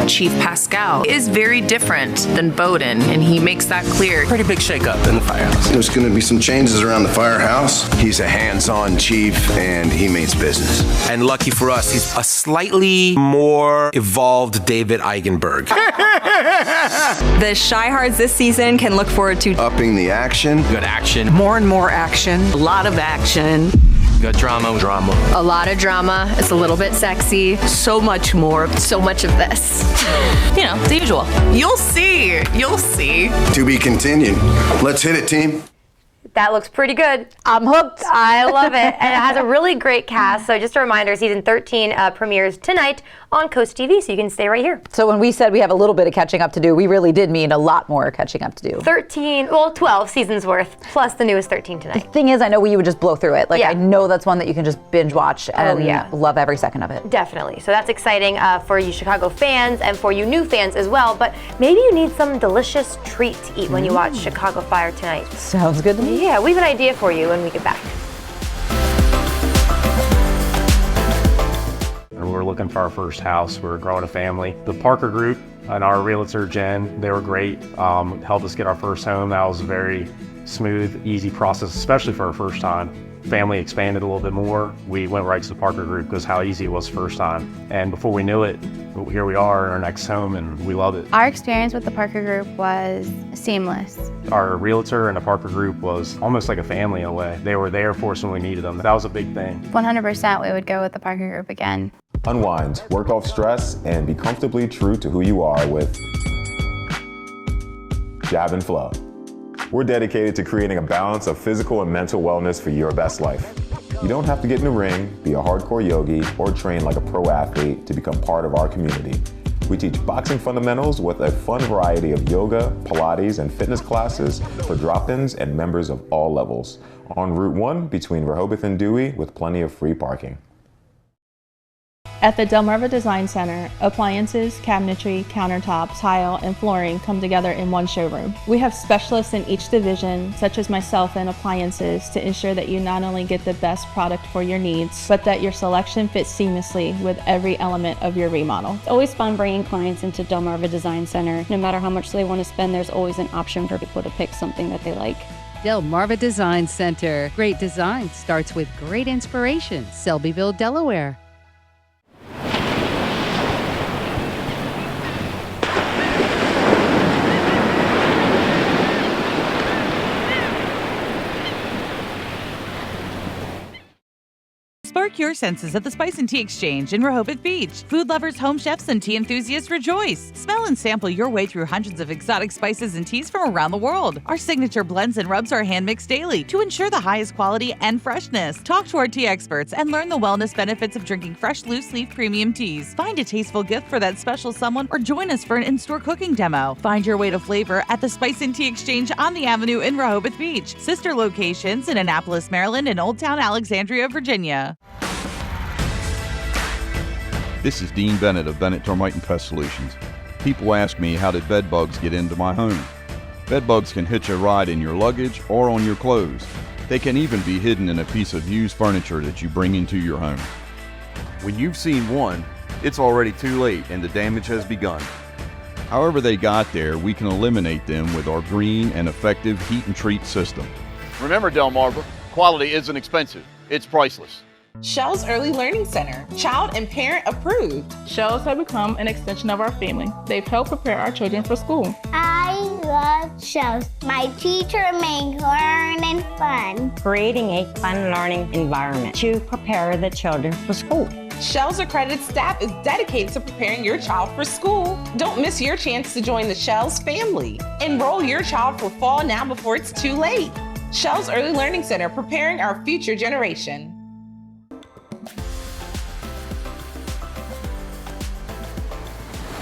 Chief Pascal is very different than Bowden, and he makes that clear. Pretty big shakeup in the firehouse. There's going to be some changes around the firehouse. He's a hands-on chief, and he means business. And lucky for us, he's a slightly more evolved David Eigenberg. The Shyhards this season can look forward to upping the action. Good action. More and more action. a lot of action. Got drama. A lot of drama. It's a little bit sexy. So much more. So much of this. You know, the usual. You'll see. To be continued. Let's hit it, team. That looks pretty good. I'm hooked. I love it. And it has a really great cast. So just a reminder, season 13 premieres tonight on CoastTV, so you can stay right here. So when we said we have a little bit of catching up to do, we really did mean a lot more catching up to do. 12 seasons worth, plus the newest 13 tonight. The thing is, I know you would just blow through it. Like, I know that's one that you can just binge watch and love every second of it. Definitely. So that's exciting for you Chicago fans and for you new fans as well. But maybe you need some delicious treat to eat when you watch Chicago Fire tonight. Sounds good to me. Yeah, we have an idea for you when we get back. We're looking for our first house. We're growing a family. The Parker Group and our realtor, Jen, they were great. Helped us get our first home. That was a very smooth, easy process, especially for our first time. Family expanded a little bit more. We went right to the Parker Group because how easy it was first time. And before we knew it, here we are in our next home and we love it. Our experience with the Parker Group was seamless. Our realtor and the Parker Group was almost like a family in a way. They were there for us when we needed them. That was a big thing. 100% we would go with the Parker Group again. Unwind, work off stress, and be comfortably true to who you are with Jab and Flow. We're dedicated to creating a balance of physical and mental wellness for your best life. You don't have to get in the ring, be a hardcore yogi, or train like a pro athlete to become part of our community. We teach boxing fundamentals with a fun variety of yoga, Pilates, and fitness classes for drop-ins and members of all levels. On Route 1 between Rehoboth and Dewey with plenty of free parking. At the Delmarva Design Center, appliances, cabinetry, countertops, tile, and flooring come together in one showroom. We have specialists in each division, such as myself in appliances, to ensure that you not only get the best product for your needs, but that your selection fits seamlessly with every element of your remodel. It's always fun bringing clients into Delmarva Design Center. No matter how much they want to spend, there's always an option for people to pick something that they like. Delmarva Design Center. Great design starts with great inspiration. Selbyville, Delaware. Spark your senses at the Spice and Tea Exchange in Rehoboth Beach. Food lovers, home chefs, and tea enthusiasts rejoice. Smell and sample your way through hundreds of exotic spices and teas from around the world. Our signature blends and rubs are hand-mixed daily to ensure the highest quality and freshness. Talk to our tea experts and learn the wellness benefits of drinking fresh, loose-leaf premium teas. Find a tasteful gift for that special someone or join us for an in-store cooking demo. Find your way to flavor at the Spice and Tea Exchange on the Avenue in Rehoboth Beach. Sister locations in Annapolis, Maryland, and Old Town Alexandria, Virginia. This is Dean Bennett of Bennett Termite and Pest Solutions. People ask me, how did bed bugs get into my home? Bed bugs can hitch a ride in your luggage or on your clothes. They can even be hidden in a piece of used furniture that you bring into your home. When you've seen one, it's already too late and the damage has begun. However they got there, we can eliminate them with our green and effective heat and treat system. Remember, Delmarva, quality isn't expensive, it's priceless. Shell's Early Learning Center, child and parent approved. Shells have become an extension of our family. They've helped prepare our children for school. I love Shells. My teacher makes learning fun. Creating a fun learning environment to prepare the children for school. Shell's accredited staff is dedicated to preparing your child for school. Don't miss your chance to join the Shell's family. Enroll your child for fall now before it's too late. Shell's Early Learning Center, preparing our future generation.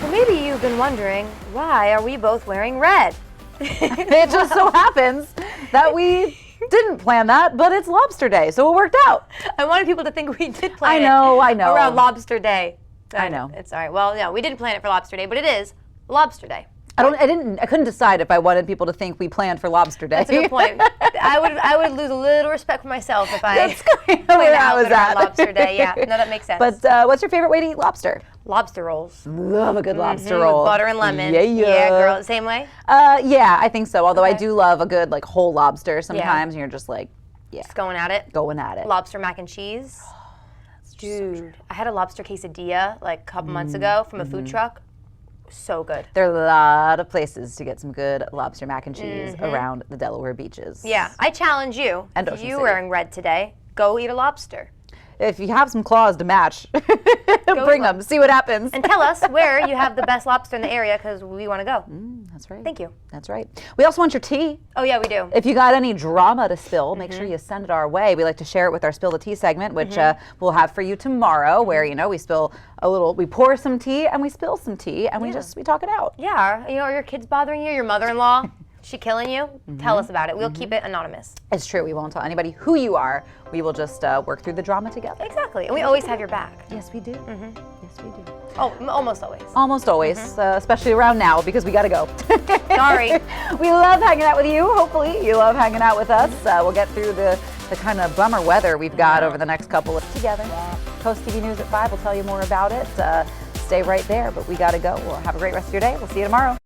Well, maybe you've been wondering, why are we both wearing red? It just so happens that we didn't plan that, but it's Lobster Day, so it worked out. I wanted people to think we did plan it. I know. Around Lobster Day. I know. It's all right. Well, no, we didn't plan it for Lobster Day, but it is Lobster Day. I couldn't decide if I wanted people to think we planned for Lobster Day. That's a good point. I would lose a little respect for myself if I That's kind of where I was at. Lobster day. Yeah, no, that makes sense. But what's your favorite way to eat lobster? Lobster rolls. Love a good lobster roll. Butter and lemon. Yeah. Yeah, girl. Same way? Yeah, I think so. Although I do love a good like whole lobster sometimes, and you're just like, just going at it. Going at it. Lobster mac and cheese. Dude, I had a lobster quesadilla like a couple months ago from a food truck. So good. There are a lot of places to get some good lobster mac and cheese around the Delaware beaches. Yeah, I challenge you. And if Ocean you're City. wearing red today, go eat a lobster. If you have some claws to match, bring them. See what happens. And tell us where you have the best lobster in the area because we want to go. That's right. Thank you. That's right. We also want your tea. Oh, yeah, we do. If you got any drama to spill, make sure you send it our way. We like to share it with our Spill the Tea segment, which we'll have for you tomorrow, where, we spill a little, we pour some tea and we spill some tea and we talk it out. Yeah. Are your kids bothering you? Your mother-in-law? She killing you? Tell us about it. We'll keep it anonymous. It's true. We won't tell anybody who you are. We will just work through the drama together. Exactly. And we always have your back. Yes, we do. Yes, we do. Oh, almost always. Almost always, especially around now because we got to go. Sorry. We love hanging out with you. Hopefully you love hanging out with us. We'll get through the kind of bummer weather we've got over the next couple of together. Coast TV News at 5 will tell you more about it. Stay right there, but we got to go. Well, have a great rest of your day. We'll see you tomorrow.